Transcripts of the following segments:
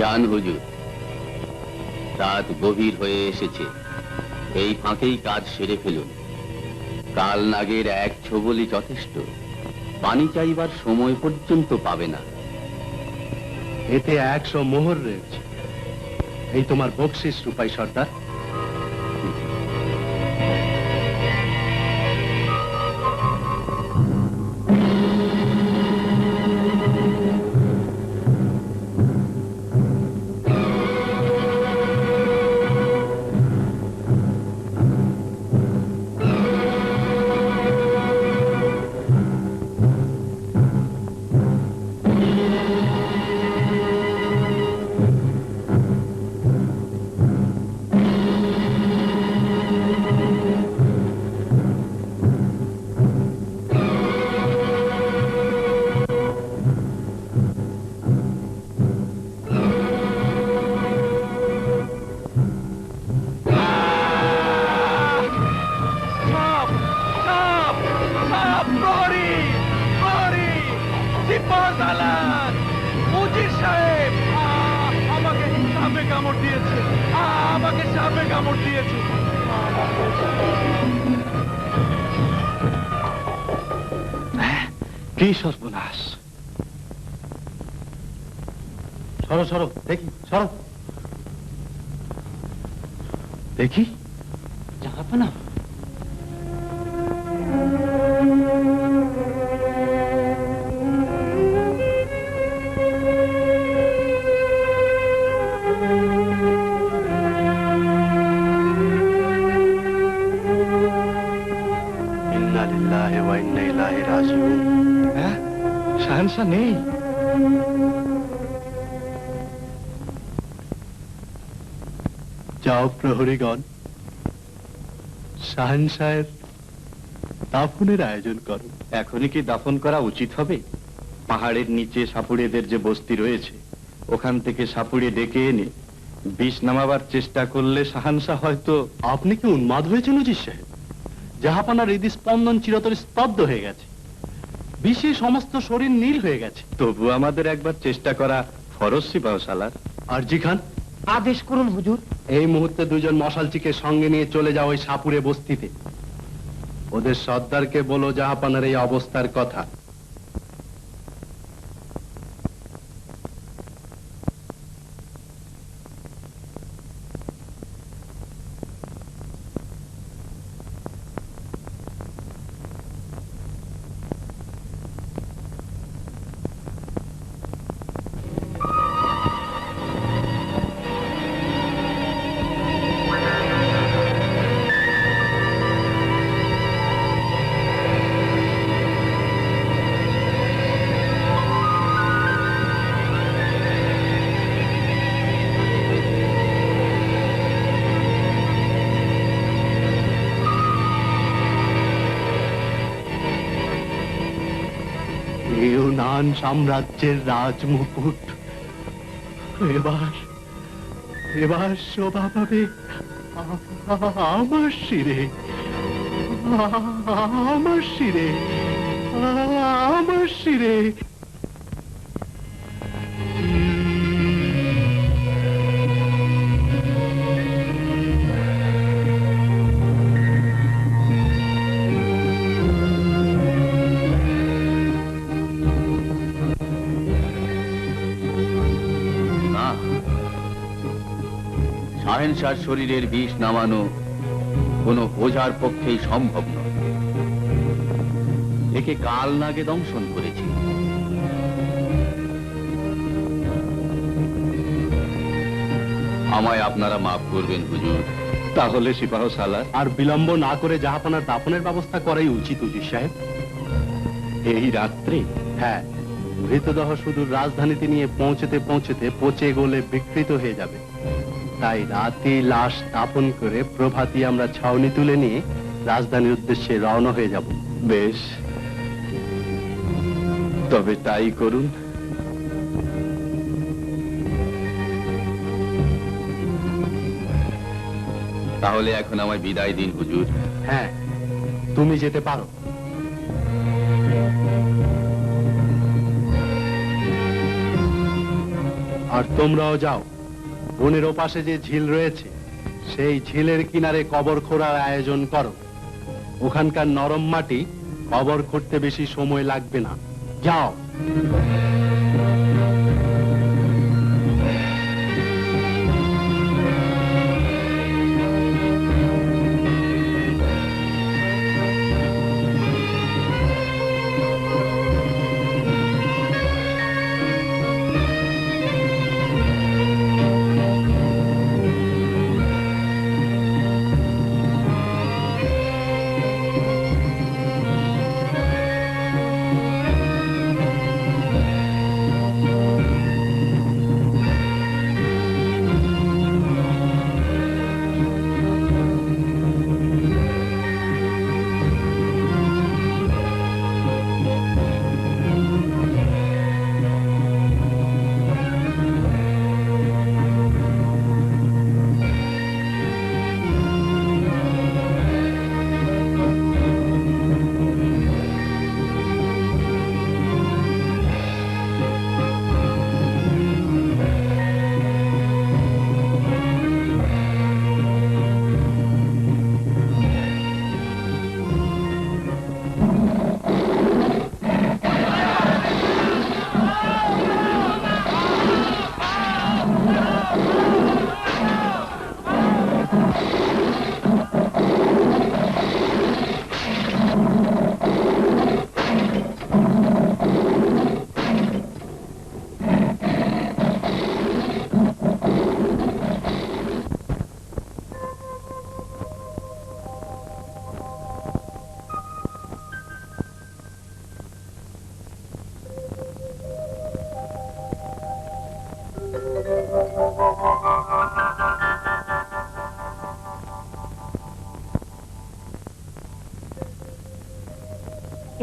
যান হুজুর, রাত গভীর হয়ে এসেছে, এই ফাঁকেই কাজ সেরে ফেলুন। কাল নাগের এক ছোবলই যথেষ্ট, পানি চাইবার সময় পর্যন্ত পাবে না। এতে 100 মোহর রয়েছে। এই তোমার বকশিস রূপাই সর্দার। কি সর্বনাশ! সরো সরো, দেখি সরো, দেখি। জাহাপনা, ইন্না লিল্লাহি ওয়া ইন্না ইলাইহি রাজিউন। হ্যাঁ, শাহনশাহ নেই। যাও প্রহরীগণ, শাহনশাহের দাফনের আয়োজন করো। এখনই কি দাফন করা উচিত হবে? পাহাড়ের নিচে সাপুড়েদের যে বস্তি রয়েছে, ওখান থেকে সাপুড়ে ডেকে এনে বিষ নামাবার চেষ্টা করলে শাহানশাহ হয়তো... আপনি কি উন্মাদ হয়েছেন উজির সাহেব? জাহাপানার হৃদস্পন্দন চিরতরে স্তব্ধ হয়ে গেছে, বিষে সমস্ত শরীর নীল হয়ে গেছে। তবু আমাদের একবার চেষ্টা করা ফরজ সিপাহ সালার। আরজি খান, আদেশ করুন হুজুর। এই মুহূর্তে দুজন মশালচিকে সঙ্গে নিয়ে চলে যাও ওই সাপুরে বস্তিতে। ওদের সর্দারকে বলো জাহাপানার এই অবস্থার কথা। ইউনান সাম্রাজ্যের রাজমুকুট এবার এবার শোভা পাবে আমার শিরে, আমার শিরে, আমার শিরে। শাহেনশাহর শরীরের বিষ নামানো কোনো ওঝার পক্ষেই সম্ভব নয়। একে কাল নাগে দংশন করেছি। আমায় আপনারা মাফ করবেন হুজুর। তাহলে সিপাহ সালার আর বিলম্ব না করে জাহাপানার দাফনের ব্যবস্থা করাই উচিত উজির সাহেব। এই রাত্রে? হ্যাঁ, মৃতদেহ সুদূর রাজধানীতে নিয়ে পৌঁছতে পৌঁছতে পচে গলে বিকৃত হয়ে যাবে। তাই রাতে লাশ দাফন করে প্রভাতী আমরা ছাউনি তুলে নিয়ে রাজধানীর উদ্দেশ্যে রওনা হয়ে যাব। বেশ, তবে তাই করুন। তাহলে এখন আমায় বিদায় দিন হুজুর। হ্যাঁ, তুমি যেতে পারো। আর তোমরাও যাও, বনের ওপাশে যে ঝিল রয়েছে সেই ঝিলের কিনারে কবর খোঁড়ার আয়োজন করো। ওখানকার নরম মাটি, কবর খুঁড়তে বেশি সময় লাগবে না। যাও।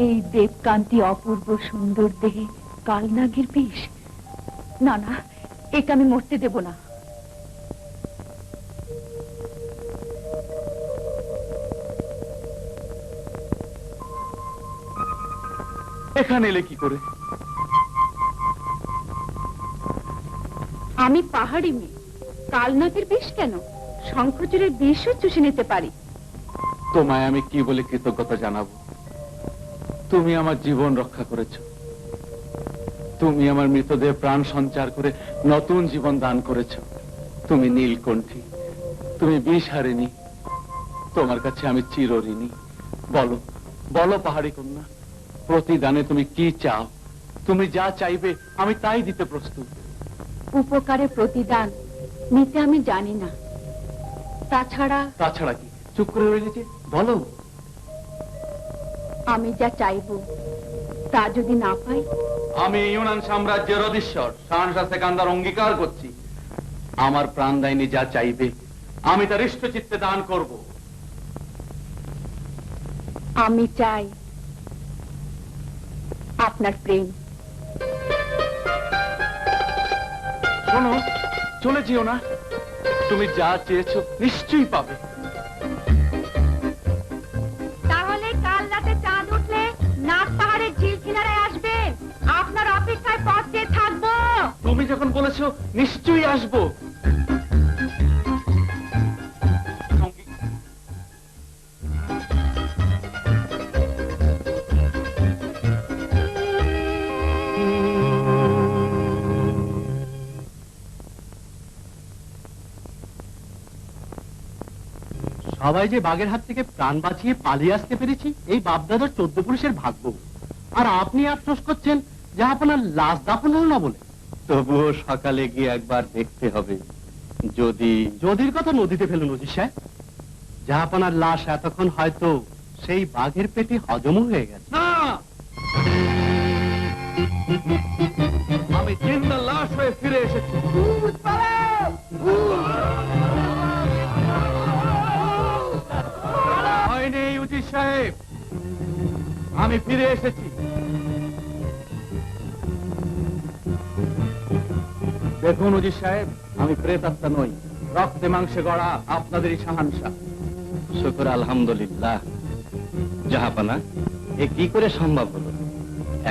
এই দেবকান্তি অপূর্ব সুন্দর দেহে কালনাগের বিষ। না না, একে আমি মরতে দেব না। এখানে এলে কি করে? আমি পাহাড়ি মেয়ে, কালনাগের বিষ কেন, শঙ্খচূড়ের বিষও চুষে নিতে পারি। তোমায় আমি কি বলে কৃতজ্ঞতা জানাবো? তুমি আমার জীবন রক্ষা করেছ, তুমি আমার মৃতদেহ প্রাণ সঞ্চার করে নতুন জীবন দান করেছ। তুমি নীলকণ্ঠী, তুমি বিষ হারিনি, তোমার কাছে আমি চিরঋণী। বলো বলো পাহাড়ি কন্যা, প্রতিদানে তুমি কি চাও? তুমি যা চাইবে আমি তাই দিতে প্রস্তুত। উপকারে প্রতিদান নিতে আমি জানি না। তাছাড়া কি চুপ করে রইলে যে? বলো। আমি যা চাইবো তা যদি না পাই? আমি ইউনান সাম্রাজ্যের অধীশ্বর শাহনশাহ সেকান্দার অঙ্গীকার করছি, আমার প্রাণদায়িনী যা চাইবে আমি তার ইষ্টচিত্তে দান করব। আমি চাই আপনার প্রেম। শোনো, চলে যেও না, তুমি যা চেয়েছো নিশ্চয়ই পাবে। তাহলে কাল রাতে চাঁদ উঠলে নাগ পাহাড়ের ঝিল কিনারায় আসবে, আপনার অপেক্ষায় পথ চেয়ে থাকবো। তুমি যখন বলেছো নিশ্চয়ই আসবো। সবাই যে বাঘের হাত থেকে প্রাণ বাঁচিয়ে পালিয়ে আসতে পেরেছি, এই বাপদাদার 14 পুরুষের ভাগ্য। আর আপনি আফসোস করছেন যে আপনার লাশ দাফন হল না বলে। তবুও সকালে গিয়ে একবার দেখতে হবে, যদি যদির কথা নদীতে ফেলুন অজিত সাহেব। জাহাপানার লাশ এতক্ষণ হয়তো সেই বাঘের পেটে হজমও হয়ে গেছে। না, আমি জিন্দা লাশ হয়ে ফিরে এসেছি। হয়নি উজির সাহেব, আমি ফিরে এসেছি। দেখুন উজির সাহেব, আমি প্রেতাত্মা নই, রক্তে মাংসে গড়া আপনাদেরই শাহানশাহ। শুকর আলহামদুলিল্লাহ। জাহাপানা, এ কি করে সম্ভব হলো?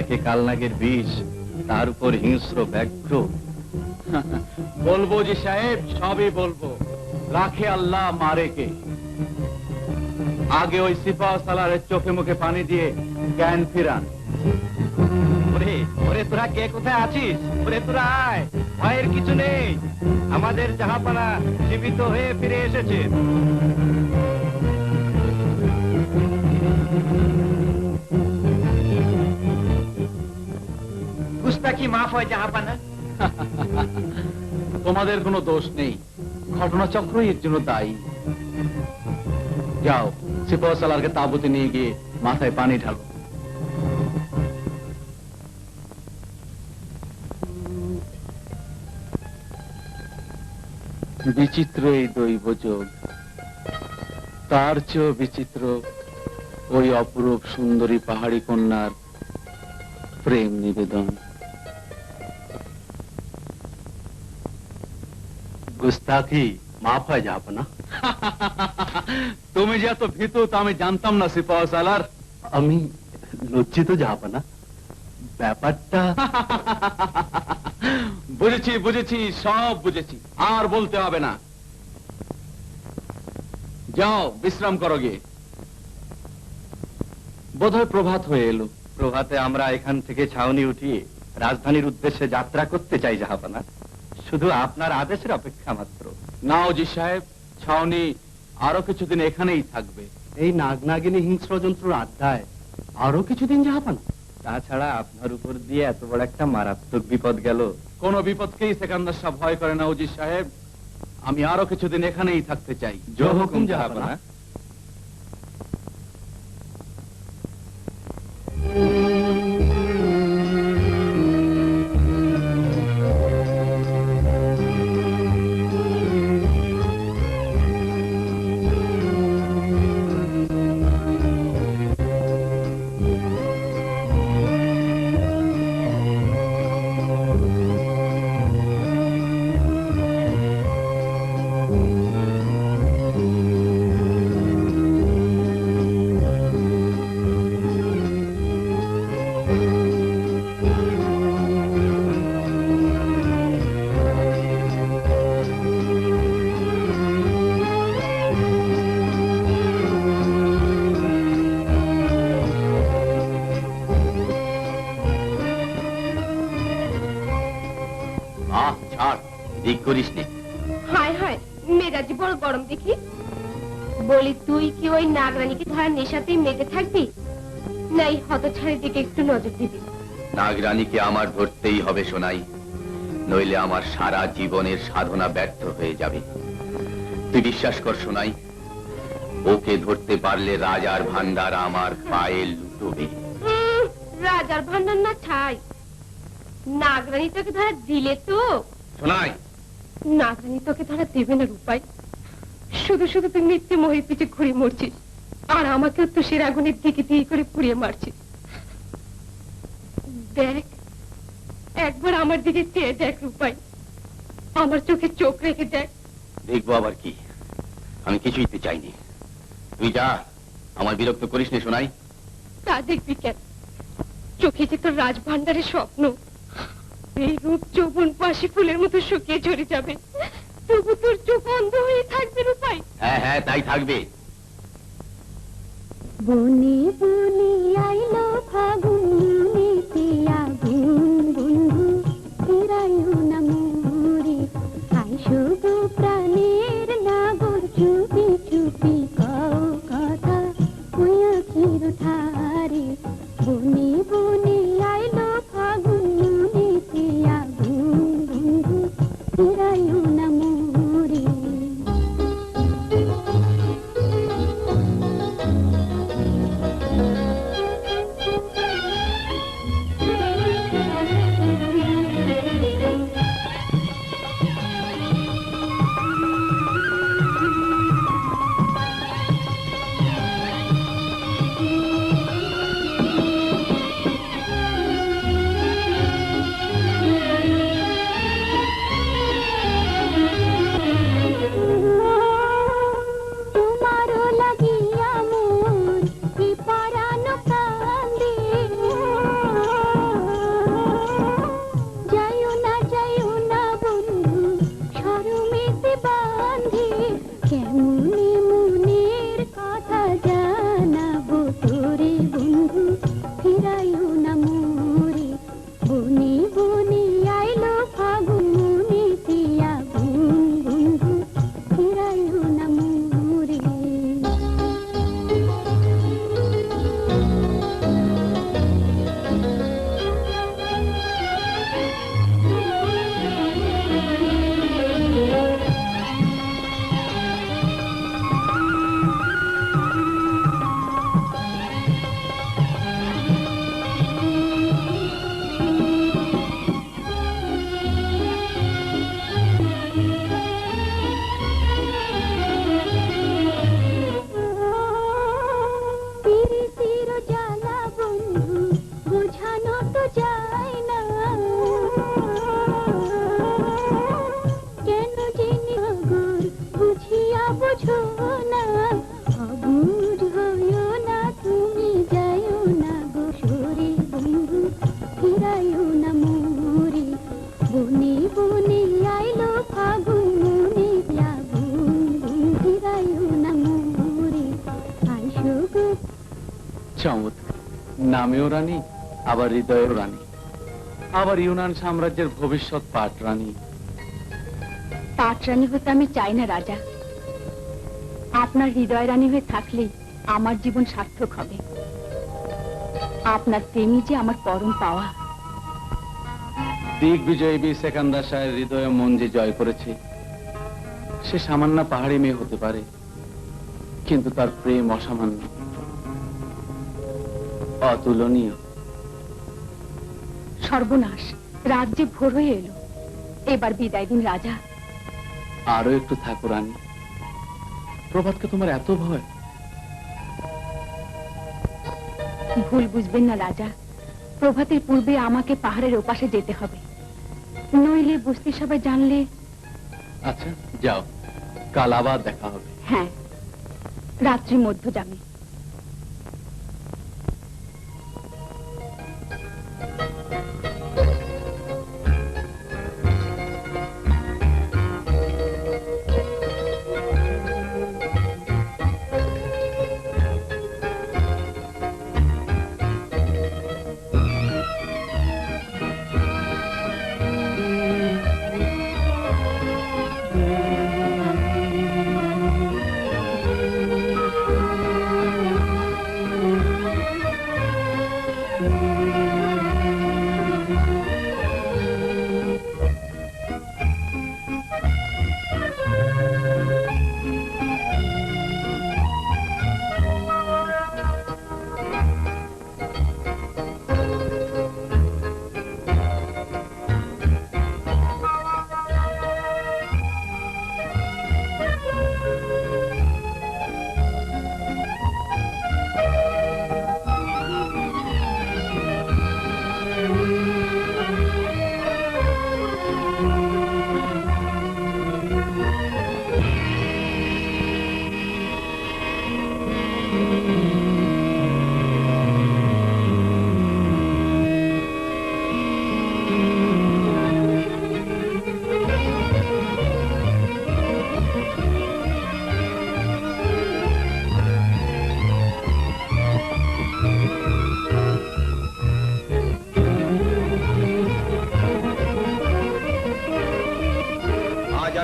একে কালনাগের বিষ, তার উপর হিংস্র ব্যাঘ্র, বলবো জি সাহেব, সবই বলবো। রাখে আল্লাহ, মারে কে। আগে ওই সিপাহ সালারের চোখে মুখে পানি দিয়ে জ্ঞান ফিরান। ওরে ওরে, তোরা কে কোথায় আছিস? ওরে তোরা আয়, ভয়ের কিছু নেই। আমাদের জাহাপানা জীবিত হয়ে ফিরে এসেছে। গুস্তাখি মাফ হয় জাহাপানা। তোমাদের কোনো দোষ নেই, ঘটনাচক্রই এর জন্য দায়ী। যাও, সিপাহ সালারকে তাঁবুতে নিয়ে গিয়ে মাথায় পানি ঢালো। বিচিত্র এই দৈব যোগ, তার চেয়েও বিচিত্র ওই অপরূপ সুন্দরী পাহাড়ি কন্যার প্রেম নিবেদন। গুস্তাখি মাফ হয় জাহাপনা। তুমি যে এত ভীতু তা আমি জানতাম না সিপাহ সালার। আমি লজ্জিত জাহাপনা, ব্যাপারটা। বুঝেছি বুঝেছি, সব বুঝেছি, আর বলতে হবে না। যাও বিশ্রাম করো গিয়ে। বোধহয় প্রভাত হয়ে এলো। প্রভাতে আমরা এখান থেকে ছাউনি উঠিয়ে রাজধানীর উদ্দেশ্যে যাত্রা করতে চাই জাহাপানা। শুধু আপনার আদেশের অপেক্ষা মাত্র। নাও জি সাহেব, ছাউনি আরো কিছুদিন এখানেই থাকবে। এই নাগনাগিনী হিংস্রযন্ত্র আড্ডায় আরো কিছুদিন জাহাপনা। তাছাড়া আপনার উপর দিয়ে এত বড় একটা মারাত্মক বিপদ গেল। কোন বিপদকেই সেকান্দার সাহেব ভয় করে না ওজি সাহেব। আমি আরো কিছুদিন এখানেই থাকতে চাই। জো হুকুম জাহাপানা। দিক করিস নে। হায় হায়, মেজাজি বড় গরম দেখি। বলি, তুই কি ওই নাগরানীকে ধরা নেশাতেই মেতে থাকবি, না এই হতছাড়ির দিকে একটু নজর দিবি? নাগরানীকে আমার ধরতেই হবে সোনাই, নইলে আমার সারা জীবনের সাধনা ব্যর্থ হয়ে যাবে। তুই বিশ্বাস কর সোনাই, ওকে ধরতে পারলে রাজার ভান্ডার আমার পায়ে লুটবে। রাজার ভান্ডার না ছাই, নাগরানী তোকে ধরা দিলে তো। সোনাই, নাগরানী তোকে ধরা দেবে না রূপাই। শুধু শুধু তুই মিথ্যে মোহের পিছে ঘুরে মরছিস, আর আমাকেও তো সে আগুনের দিকে দিয়ে করে পুড়িয়ে মারছিস। দেখ, একবার আমার দিকে চেয়ে দেখ রূপাই, আমার চোখে চোখ রেখে দেখ। দেখবো আবার কি, আমি কিছুই তো চাইনি। তুই যা, আমার বিরক্ত করিস নে সোনাই। তা দেখবি কেন, চোখে যে তোর রাজভান্ডারের স্বপ্ন, এই রূপ যৌবন পাশি ফুলের মতো শুকিয়ে ঝরে যাবে, তবু তোর চোখ অন্ধ হয়ে থাকবে রূপাই। হ্যাঁ হ্যাঁ, তাই থাকবে। বনে বনে আইলো ফাগুন, নিতে আগুন বন্ধু, ফেরাইও না মোরে। আইসো গো প্রাণের নাগর, চুপি চুপি কও কথা ওই আখির ধারে। বনে বনে আইলো ফাগুন, নিতে আগুন বন্ধু, ফেরাইও না মোরে। কেমনে মনের কথা জানাবো তোরে বন্ধু, ফিরাইও না মোরে। বনে বনে আইলো ফাগুন, মনে তিয়া বন্ধু, ফিরাইও না মোরে। পিরিতির জ্বালা বন্ধু বোঝানো তো যায় না, কেন যিনি অগর বুঝিয়া বুঝো না। অবুঝ হইও না তুমি, যাইও না গো সরে বন্ধু, ফিরাইও না মোরে। বনে বনে আইলো ফাগুন, মনে দিয়া বন্ধু, ফিরাইও না মোরে। আইসো গো চমৎকার, নামেও রানী, আবার হৃদয়েও রানী, আবার ইউনান সাম্রাজ্যের ভবিষ্যৎ পাট রানী। পাটরানী হতে আমি চাই না রাজা, আপনার হৃদয় রানী হয়ে থাকলেই আমার জীবন সার্থক হবে। আপনার প্রেমই যে আমার পরম পাওয়া। দিগ্বিজয়ী বীর সেকান্দার শাহের হৃদয় ও মন যে জয় করেছে, সে সামান্য পাহাড়ি মেয়ে হতে পারে, কিন্তু তার প্রেম অসামান্য, অতুলনীয়। সর্বনাশ, রাত যে ভোর হয়ে এলো, এবার বিদায় দিন রাজা। আরো একটু থাকো রানী। প্রভাতকে তোমার এত ভয়? ভুল বুঝবেন না রাজা, প্রভাতের পূর্বে আমাকে পাহাড়ের ওপাশে যেতে হবে, নইলে বস্তি সবাই জানলে। আচ্ছা যাও, কাল আবার দেখা হবে। হ্যাঁ, রাত্রি মধ্যযামে।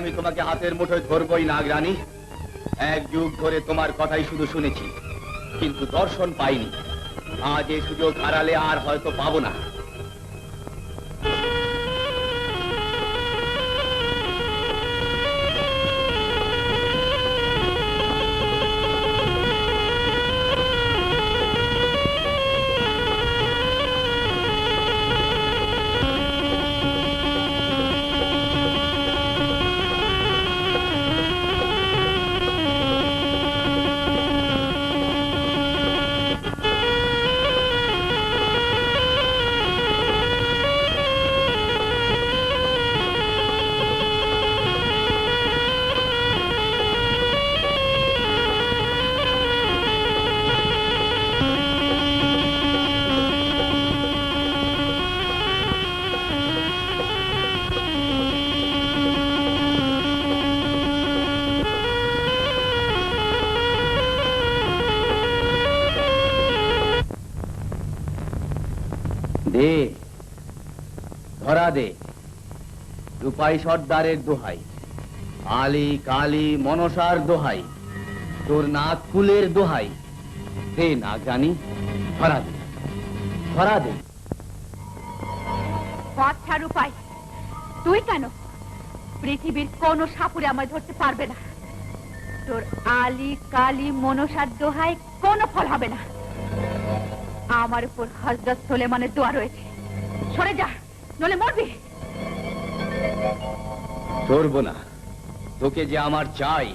আমি তোমাকে হাতের মুঠোয় ধরবই নাগরানী। এক যুগ ধরে তোমার কথাই শুধু শুনেছি, কিন্তু দর্শন পাইনি। আজ এই সুযোগ হারালে আর হয়তো পাবো না। দে, ধরা দে। রূপাই সর্দারের দোহাই, আলী কালী মনসার দোহাই, তোর নাক কুলের দোহাই, দে নাগরানী, ধরা দে, ধরা দে। পথ ছাড় রূপাই, তুই কেন? পৃথিবীর কোন সাপুরে আমায় ধরতে পারবে না। তোর আলী কালী মনসার দোহাই কোনো ফল হবে না। আমার উপর হযরত সুলেমানের দোয়া রয়েছে, সরে যা, নলে মরবি। সরবো না, তোকে যে আমার চাই,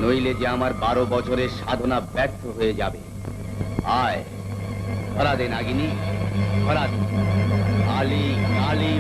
নইলে যে আমার 12 বছরের সাধনা ব্যর্থ হয়ে যাবে। আয়, ধরা দে নাগিনী, ধরা দে। আলী কালী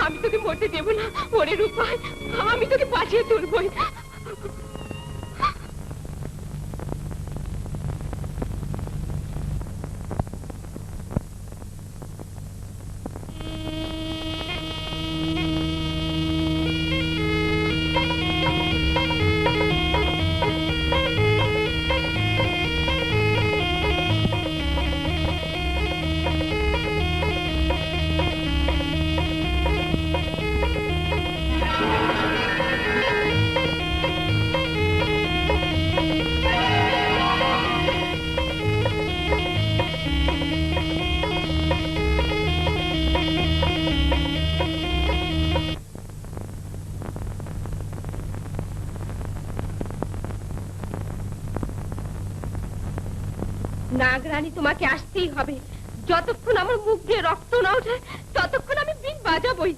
আমি তোকে মরতে দেব না। ওরে রূপাই, আমি তোকে বাঁচিয়ে তুলবই। নাগরানী, তোমাকে আসতেই হবে। যতক্ষণ আমার মুখ দিয়ে রক্ত না ওঠে ততক্ষণ আমি বিন বাজাবই।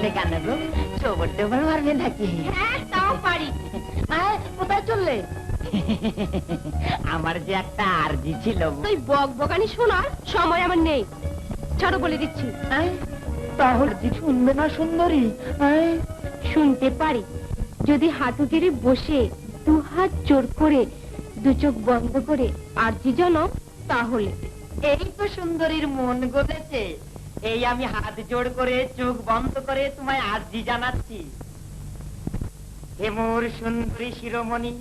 চললে কেন গো? চোবর টোবর মারবে নাকি? হ্যাঁ তাও পারি। কোথায় চললে? আমার যে একটা আরজি ছিল। তুই বক বকানি শোনার সময় আমার নেই, ছাড়ো বলে দিচ্ছি। তাহলে যে শুনবে না সুন্দরী? শুনতে পারি, যদি হাঁটু গেড়ে বসে দু হাত জোর করে দু চোখ বন্ধ করে আরজি জানো তাহলে। এই তো সুন্দরীর মন গলেছে। এই আমি হাত জোড় করে চোখ বন্ধ করে তোমায় আরজি জানাচ্ছি। হে মোর সুন্দরী শিরোমণি,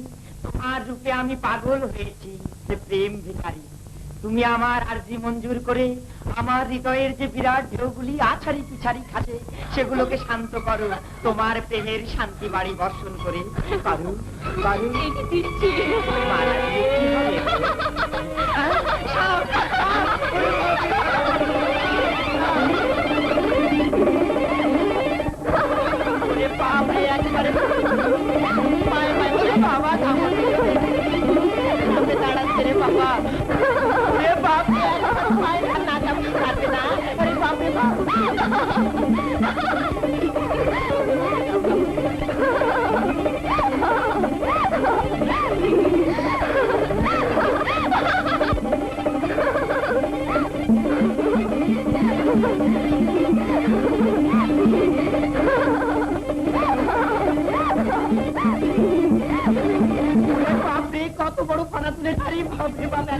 তোমার রূপে আমি পাগল হয়েছি, প্রেম ভিখারি। তুমি আমার আরজি মঞ্জুর করে আমার হৃদয়ের যে বিরাট ঢেউগুলি আছাড়ি পিছাড়ি খাচ্ছে সেগুলোকে শান্ত করো তোমার প্রেমের শান্তি বাড়ি বর্ষণ করে। পারু পারু মারা গেলে কি হবে? ওরে বাপরে, একেবারে মায় মায়, ওরে বাবা থামো, দাঁড়াচ্ছে রে বাবা। ওরে বাপরে, মায়ের না থাকবে না। ওরে বাপরে বাপ। বাপরে, কত বড় ফানা তুলে ছাড়ি। বাপরে বাবা,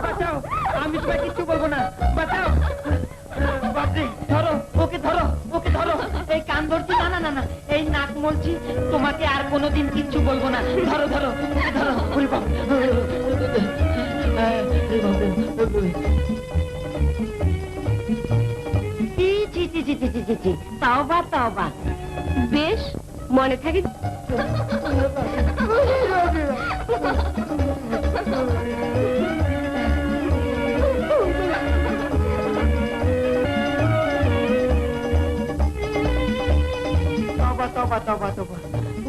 বাঁচাও, আমি তোমায় কিচ্ছু বলবো না, বাঁচাও। বাপরে, ধরো ওকে, ধরো ওকে, ধরো। এই কান ধরছি, না না না না, এই নাক মলছি, তোমাকে আর কোনোদিন কিচ্ছু বলবো না। ধরো ধরো ওকে, ধরো। ওরে বাপ, তাওবা তাওবা। বেশ, মনে থাকে। তবা তবা তবা তবা।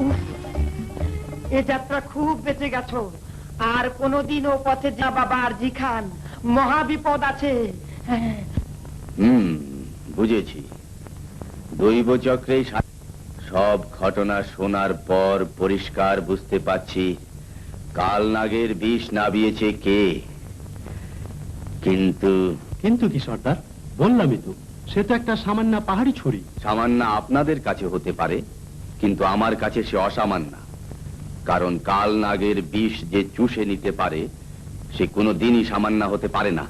উফ, এ যাত্রা খুব বেঁচে গেছো। আর কোনোদিন ও পথে যা বাবা আরজি খান, মহাবিপদ আছে। বুঝেছি। দৈব চক্রেই সব ঘটনা শোনার পর পরিষ্কার বুঝতে পারছি কাল নাগের বিষ নাবিয়েছে কে। কিন্তু কিন্তু কি সর্দার, বললামই তো, সে তো একটা সামান্য পাহাড়ি ছুরি। সামান্য আপনাদের কাছে হতে পারে, কিন্তু আমার কাছে সে অসামান্য। কারণ কাল নাগের বিষ যে চুষে নিতে পারে সে কোনো দিনই সামান্য হতে পারে না।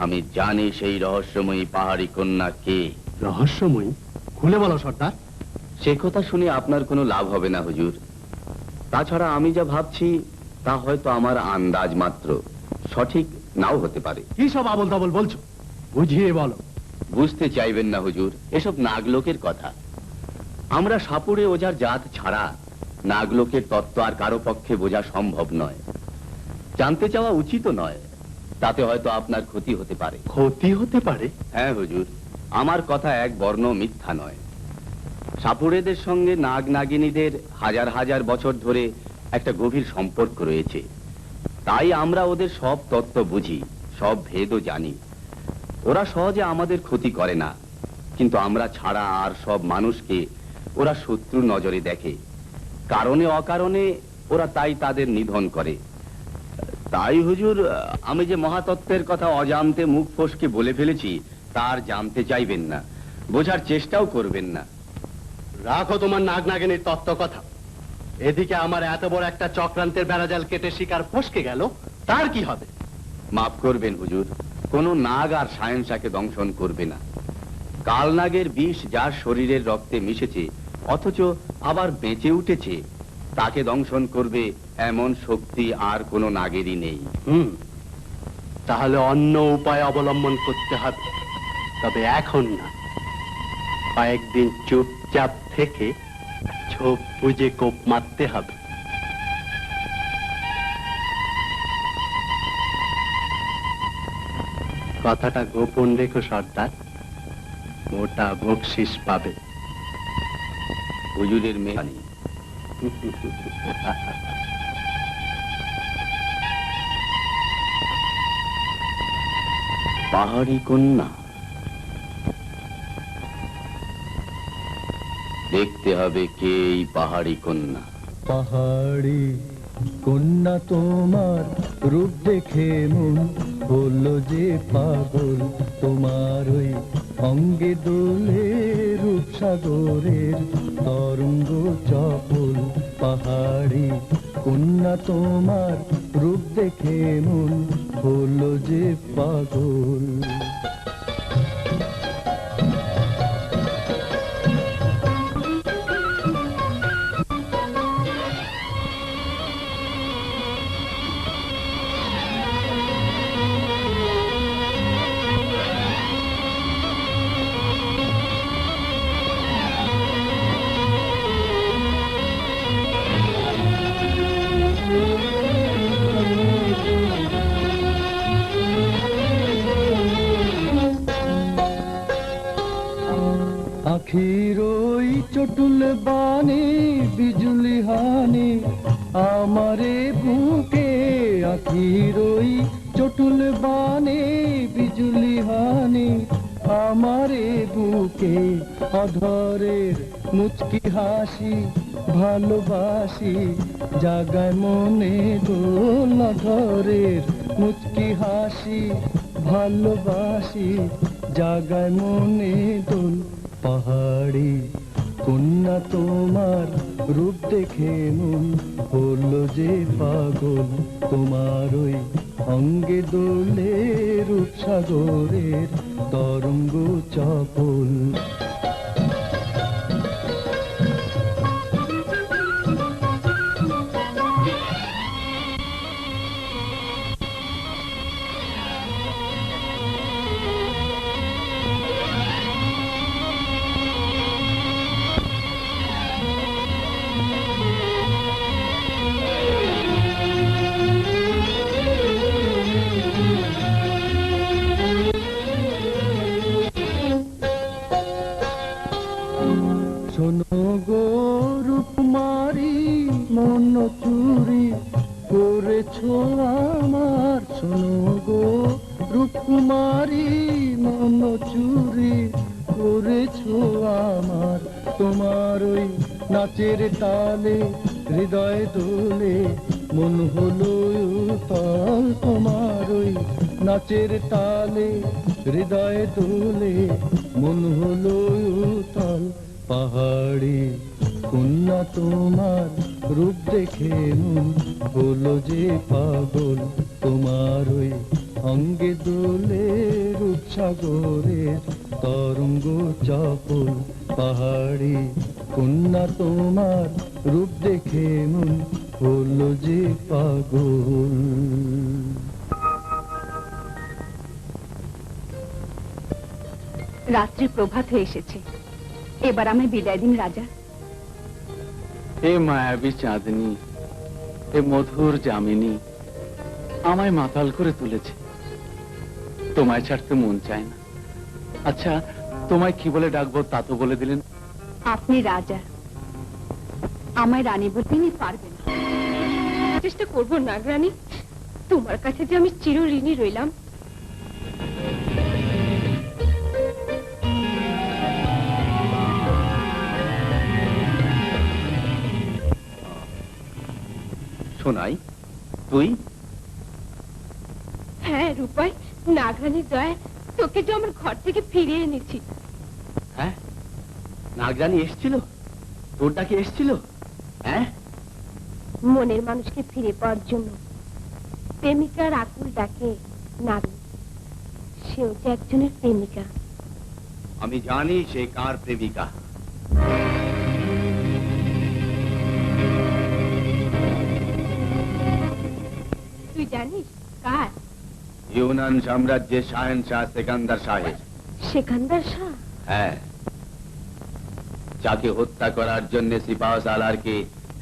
আমি জানি সেই রহস্যময়ী পাহাড়ি কন্যা কে। রহস্যময়ী? খুলে বলো সর্দার। সে কথা শুনে আপনার কোনো লাভ হবে না হুজুর। তাছাড়া আমি যা ভাবছি তা হয়তো আমার আন্দাজ মাত্র, সঠিক নাও হতে পারে। কি সব আবল তাবল বলছো, বুঝিয়ে বলো। বুঝতে চাইবেন না হুজুর, এসব নাগলোকের কথা। আমরা সাপুড়ে ওজার জাত ছাড়া নাগলোকের তত্ত্ব আর কারো পক্ষে বোঝা সম্ভব নয়। জানতে চাওয়া উচিত নয়, তাতে হয়তো আপনার ক্ষতি হতে পারে। ক্ষতি হতে পারে? হ্যাঁ হুজুর, আমার কথা এক বর্ণ মিথ্যা নয়। সাপুড়েদের সঙ্গে নাগ নাগিনীদের হাজার হাজার বছর ধরে একটা গভীর সম্পর্ক রয়েছে। তাই আমরা ওদের সব তত্ত্ব বুঝি, সব ভেদও জানি। ওরা সহজে আমাদের ক্ষতি করে না, কিন্তু আমরা ছাড়া আর সব মানুষকে ওরা শত্রু নজরে দেখে। কারণে অকারণে ওরা তাই তাদের নিধন করে। তাই হুজুর, আমি যে মহাতত্ত্বের কথা অজান্তে মুখ ফসকে বলে ফেলেছি তার জানতে চাইবেন না, বোঝার চেষ্টাও করবেন না। রাখো তোমার নাগ নাগিনীর তত্ত্ব কথা। এদিকে আমার এত বড় একটা চক্রান্তের বেড়াজাল কেটে শিকার ফসকে গেল, তার কি হবে? মাফ করবেন হুজুর, কোনো নাগ আর সায়েন্সাকে দংশন করবে না। কাল নাগের বিষ যার শরীরের রক্তে মিশেছে অথচ আবার বেঁচে উঠেছে, তাকে দংশন করবে এমন শক্তি আর কোনো নাগেরই নেই। তাহলে অন্য উপায় অবলম্বন করতে হবে, তবে এখন না। কয়েকদিন চুপচাপ থেকে ছোপ বুঝে কোপ মারতে হবে। কথাটা গোপন রেখো সর্দার, মোটা বকশিস পাবে। হুজুরের মেহানি। পাহাড়ি কন্যা। দেখতে হবে কে এই পাহাড়ি কন্যা। পাহাড়ি কন্যা তোমার রূপ দেখে মন হলো যে পাগল, তোমার ওই অঙ্গে দোলে রূপসাগরের তরঙ্গ চপল। পাহাড়ি কন্যা তোমার রূপ দেখে মন হলো যে পাগল। আখির ওই চটুল বানে বিজুলি হানে আমারে বুকে, আখির ওই চটুল বানে বিজুলি হানে আমারে বুকে। অধরের মুচকি হাসি ভালোবাসি জাগায় মনে দোল, অধরের মুচকি হাসি ভালোবাসি জাগায় মনে দোল। পাহাড়ি কন্যা তোমার রূপ দেখে মন হলো যে পাগল, তোমার ওই অঙ্গে দোলে রূপসাগরের তরঙ্গ চপল। শোনো গো রূপমারি মন চুরি করেছো আমার, শোনো গো রূপকুমারী মন চুরি করেছো আমার। তোমার ওই নাচের তালে হৃদয় দোলে মন হলো উতাল, তোমার ওই নাচের তালে হৃদয় দোলে মন হলো উতাল। পাহাড়ি কন্যা তোমার রূপ দেখে মন হলো যে পাগল, তোমার ওই অঙ্গে দোলে রূপসাগরের তরঙ্গ চপল। পাহাড়ি কন্যা তোমার রূপ দেখে মন হলো যে পাগল। রাত্রি প্রভাত হয়ে এসেছে, এবার আমি বিদায় দিন রাজা। এ মায়াবী চাঁদনি, এ মধুর যামিনী আমায় মাতাল করে তুলেছে। তোমায় ছাড়তে মন চায় না। আচ্ছা, তোমায় কি বলে ডাকবো তা তো বলে দিলেন। আপনি রাজা, আমায় রানী বলতেই পারবেন। চেষ্টা করবো নাগরানী, তোমার কাছে যে আমি চির ঋণী রইলাম। শোনাই তুই? হ্যাঁ রূপাই, নাগরানীর দয়া তোকে যে আমার ঘর থেকে ফিরিয়ে এনেছি। হ্যাঁ, নাগরানী এসছিল? তোর ডাকে এসছিল? হ্যাঁ, মনের মানুষকে ফিরে পাওয়ার জন্য প্রেমিকার আকুল ডাকে নারী, সেও যে একজনের প্রেমিকা। আমি জানি সে কার প্রেমিকা। তুই জানিস কার? ইউনান সাম্রাজ্যের শাহেনশাহ সেকান্দার শাহের। সেকান্দার শাহ? হ্যাঁ, যাকে হত্যা করার জন্য সিপাহ সালারকে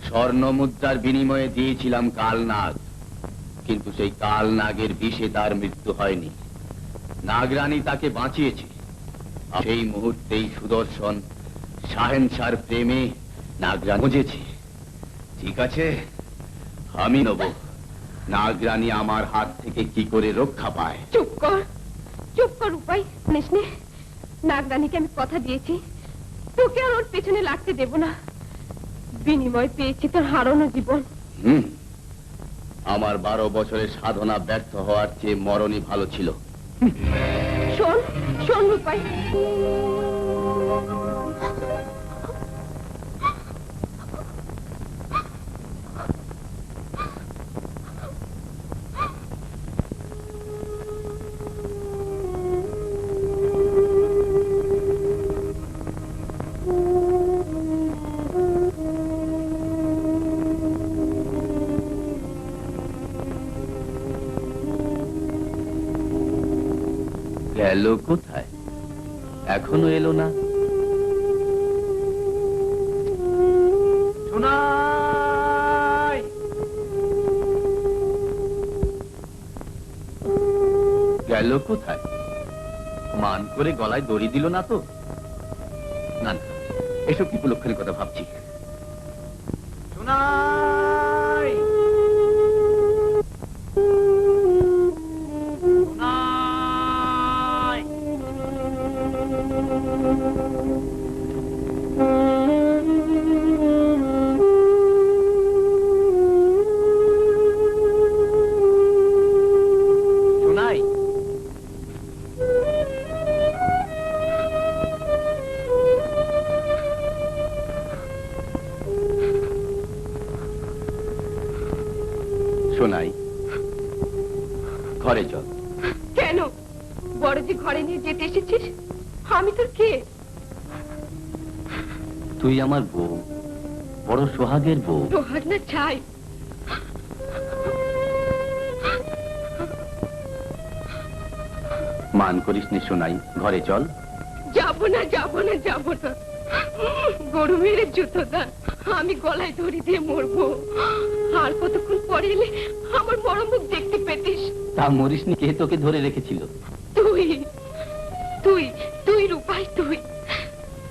স্বর্ণ মুদ্রার বিনিময়ে দিয়েছিলাম কালনাগ, কিন্তু সেই কালনাগের বিষে তার মৃত্যু হয়নি। নাগরানী তাকে বাঁচিয়েছে। সেই মুহূর্তেই সুদর্শন শাহেনশাহর প্রেমে নাগরানী বুঝেছে। ঠিক আছে, আমি নেব নাগরানী আমার হাত থেকে কি করে রক্ষা পায়। চুপ কর, চুপ কর উপায় জানিস নে, নাগরানীকে আমি কথা দিয়েছি তোকে আর ওর পেছনে লাগতে দেব না। বিনিময় পেয়েছি তোর হারানো জীবন। আমার 12 বছরের সাধনা ব্যর্থ হওয়ার চেয়ে মরণই ভালো ছিল। শোন শোন রূপাই, গেল কোথায়? এখনো এলো না। সোনাই, গেল কোথায়? মান করে গলায় দড়ি দিল না তো? না না, এসব কি কুলক্ষণের কথা ভাবছি। সোনাই, সোনাই। সোনাই, শোনাই, ঘরে চল। কেন বড় যে ঘরে নিয়ে যেতে এসেছিস? আমি তোর কে? তুই আমার বউ, বড় সোহাগের বউ। সোহাগ না চাই। মান করিস নি শোনাই, ঘরে চল। যাবো না যাবো না যাবো না, গরু মেরে জুতো দা, আমি গলায় দড়ি দিয়ে মরবো। আর কতক্ষণ পরে এলে আমার বড় মুখ দেখতে পেতিস। তা মরিস নি, কে তোকে ধরে রেখেছিল? তুই তুই তুই রূপাই, তুই।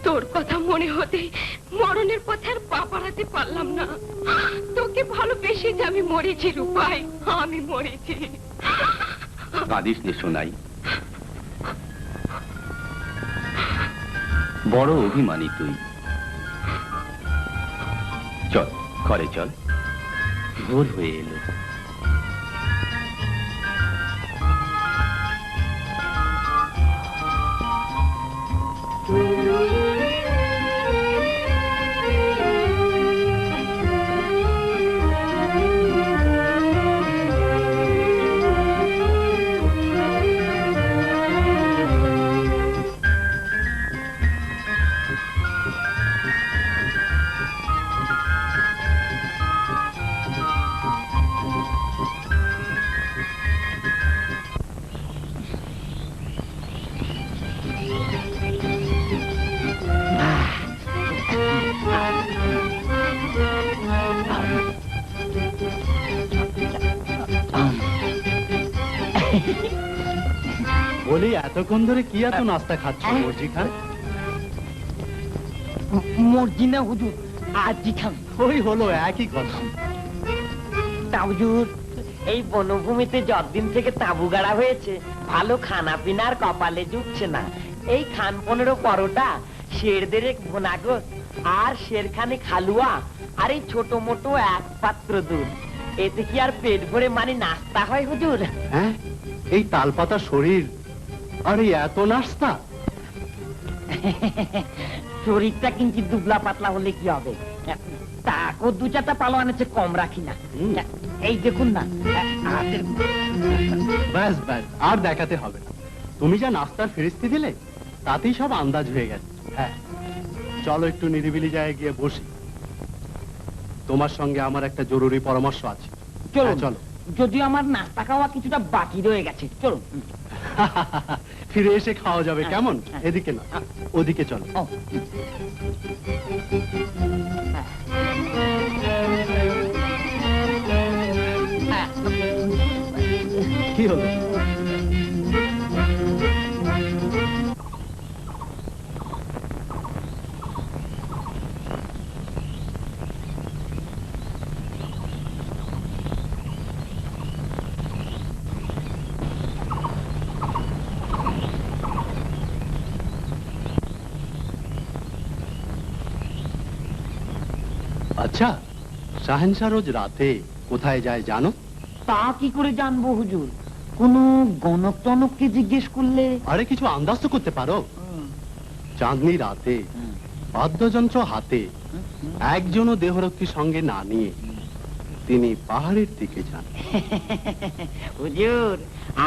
তোর কথা মনে হতে মরণের পথে আর পা বাড়াতে পারলাম না। তোকে ভালোবেসে যে আমি মরেছি রূপাই, আমি মরেছি। কাঁদিস নি শোনাই, বড় অভিমানী তুই। চল ঘরে চল, ভোর হয়ে এলো। বলি এতক্ষণ ধরে কি এত নাস্তা খাচ্ছ মর্জি খান? মর্জি না হুজুর, আজি খান। ওই হলো একই কথা। তা হুজুর, এই বনভূমিতে যতদিন থেকে তাঁবু গাড়া হয়েছে, ভালো খানা পিনার কপালে জুটছে না। এই খান 15 পরোটা, শেরদের এক ভুনাগর, আর শেরখানে খালুয়া, আর এই ছোট মোটো 1 পাত্র দুধ। এতে কি আর পেট ভরে মানে নাস্তা হয় হুজুর? হ্যাঁ, এই তালপাতা শরীর আর এই এত নাস্তা? শরীরটা কিন্তু দুবলা পাতলা হলে কি হবে? তাকেও 2-4টা পালোয়ানের চেয়ে কম রাখি না। এই দেখুন না, হাতের ব্যাস ব্যাস, আর দেখাতে হবে না। তুমি যা নাস্তার ফেরিস্তি দিলে তাতেই সব আন্দাজ হয়ে গেছে। হ্যাঁ, চলো একটু নিরিবিলি জায়গায় গিয়ে বসি। তোমার সঙ্গে আমার একটা জরুরি পরামর্শ আছে। চলো হ্যাঁ, চলো। যদিও আমার নাস্তা খাওয়া কিছুটা বাকি রয়ে গেছে, চলো। ফিরে এসে খাওয়া যাবে, কেমন? হ্যাঁ। এদিকে না, ওদিকে চলো। ও, কি হলো? আচ্ছা, শাহেনশাহ রোজ রাতে কোথায় যায় জানো? তা কি করে জানবো হুজুর? কোনো গণক টনককে জিজ্ঞেস করলে? আরে কিছু আন্দাজ তো করতে পারো। চাঁদনি রাতে বাদ্যযন্ত্র হাতে একজনও দেহরক্ষী সঙ্গে না নিয়ে তিনি পাহাড়ের দিকে যান। হুজুর,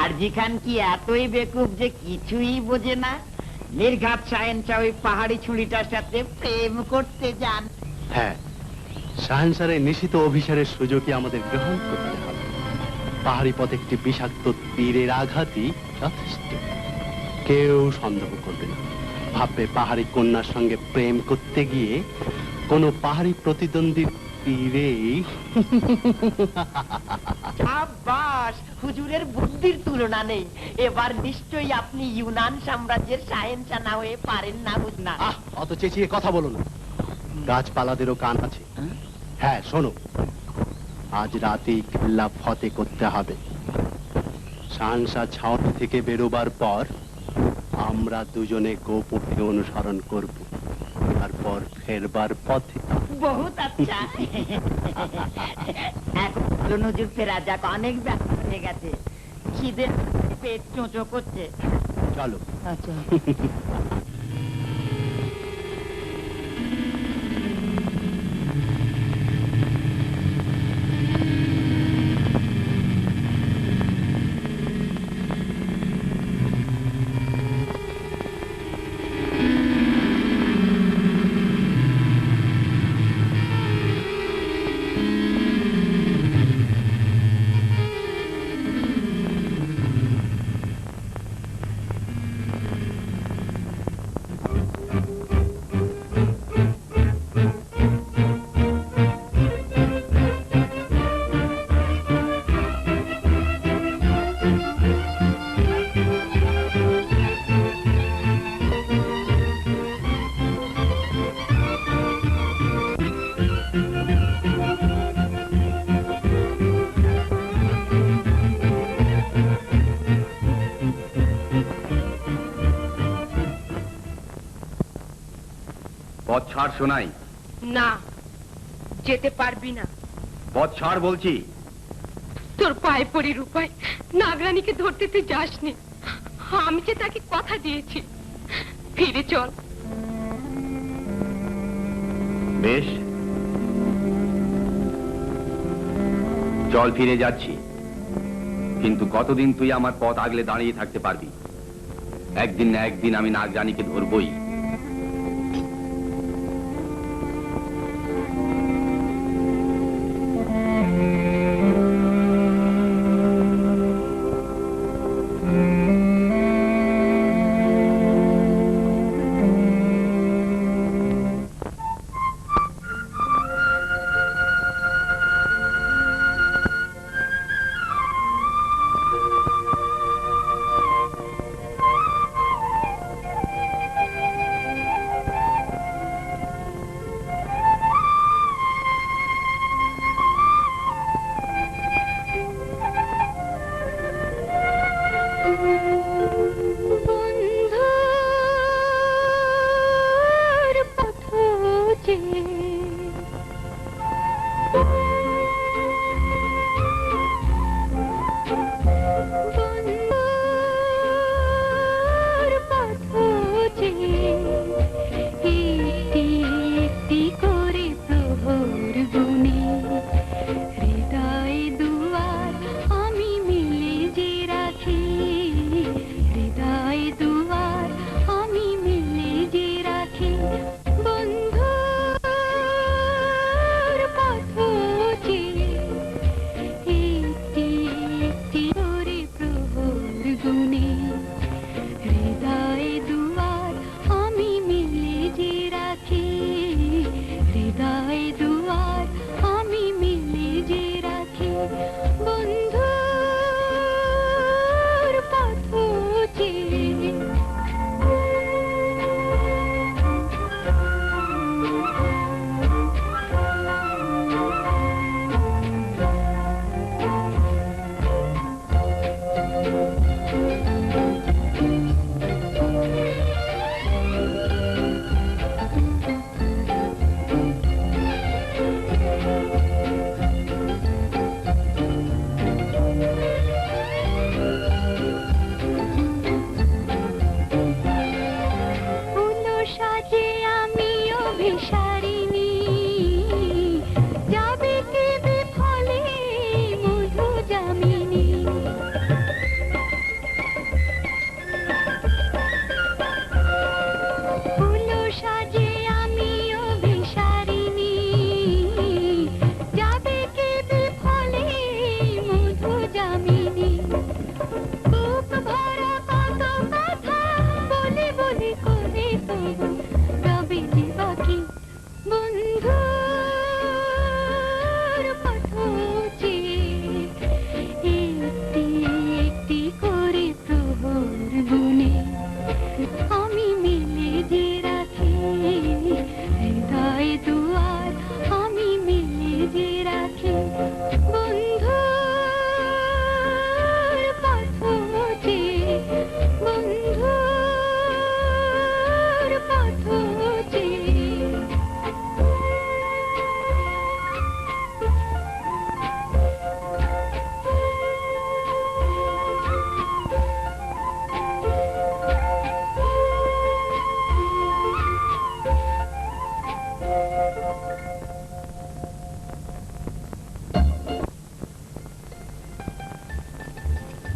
আরজি খান কি এতই বেকুব যে কিছুই বোঝে না? নির্ঘাত শাহেনশাহ ওই পাহাড়ি ছুরিটার সাথে প্রেম করতে যান। হ্যাঁ, শাহেনশাহের নিশিত অভিসারের সুযোগই আমাদের গ্রহণ করতে হবে। পাহাড়ি পথে একটি বিষাক্ত তীরের আঘাতই যথেষ্ট। কেউ সন্দেহ করবে না, ভাববে পাহাড়ি কন্যার সঙ্গে প্রেম করতে গিয়ে কোন পাহাড়ি প্রতিদ্বন্দ্বীর তীরেই। আব্বাস, হুজুরের বুদ্ধির তুলনা নেই। এবার নিশ্চয়ই আপনি ইউনান সাম্রাজ্যের শাহেনশাহ না হয়ে পারেন না বুঝনা। অত চেঁচিয়ে কথা বলো না, গাছপালাদেরও কান আছে। হ্যাঁ শোনো, আজ রাতেই কিল্লা ফতে করতে হবে। শাহেনশাহ ছাউনি থেকে বেরোবার পর আমরা দুজনে গোপনে অনুসরণ করব, তারপর ফেরবার পথে। বহুত আচ্ছা। এখন হুজুর ফেরা যাক, অনেক ব্যাপার হয়ে গেছে। খিদে পেট চোঁচো করছে। চলো। আচ্ছা। পথ ছাড় শোনাই। না, যেতে পারবি না। পথ ছাড় বলছি। তোর পায়ে পড়ি রূপাই, নাগরানীকে ধরতে তুই যাসনি। আমি যে তাকে কথা দিয়েছি। ফিরে চল। বেশ, চল ফিরে যাচ্ছি। কিন্তু কতদিন তুই আমার পথ আগলে দাঁড়িয়ে থাকতে পারবি? একদিন না একদিন আমি নাগরানীকে ধরবই।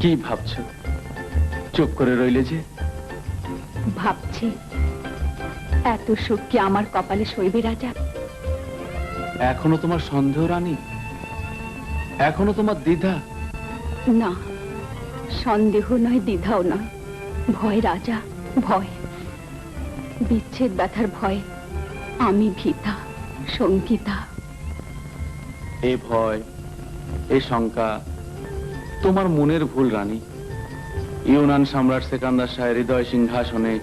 কি ভাবছো? চুপ করে রইলে যে। ভাবছি এত সুখ কি আমার কপালে সইবে রাজা? এখনো তোমার সন্দেহ রানী? এখনো তোমার দ্বিধা? না, সন্দেহ নয়, দ্বিধাও নয়, ভয় রাজা, ভয়। বিচ্ছেদ ব্যথার ভয় আমি ভীতা, শঙ্কিতা। এ ভয়, এ শঙ্কা তোমার মনের ভুল রানী। ইউনান সম্রাট সেকান্দার শাহের হৃদয় সিংহাসনে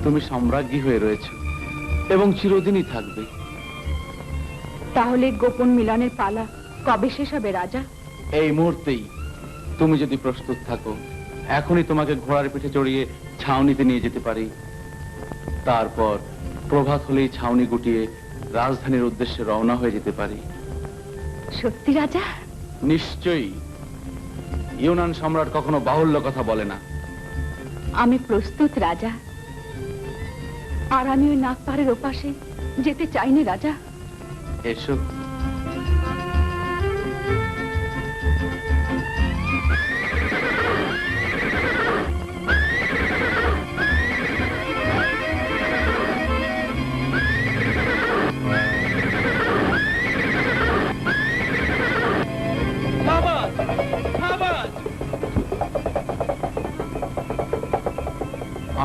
তুমি সম্রাজ্ঞী হয়ে রয়েছ এবং চিরদিনই থাকবে। তাহলে গোপন মিলনের পালা কবে শেষ হবে রাজা? এই মুহূর্তেই। তুমি যদি প্রস্তুত থাকো, এখনই তোমাকে ঘোড়ার পিঠে চড়িয়ে ছাউনিতে নিয়ে যেতে পারি। তারপর প্রভাত হলেই ছাউনি গুটিয়ে রাজধানীর উদ্দেশ্যে রওনা হয়ে যেতে পারি। সত্যি রাজা? নিশ্চয়ই। ইউনান সম্রাট কখনো বাহুল্য কথা বলে না। আমি প্রস্তুত রাজা। আর আমি ওই নাগপাড়ের ওপাশে যেতে চাইনি রাজা। এসো।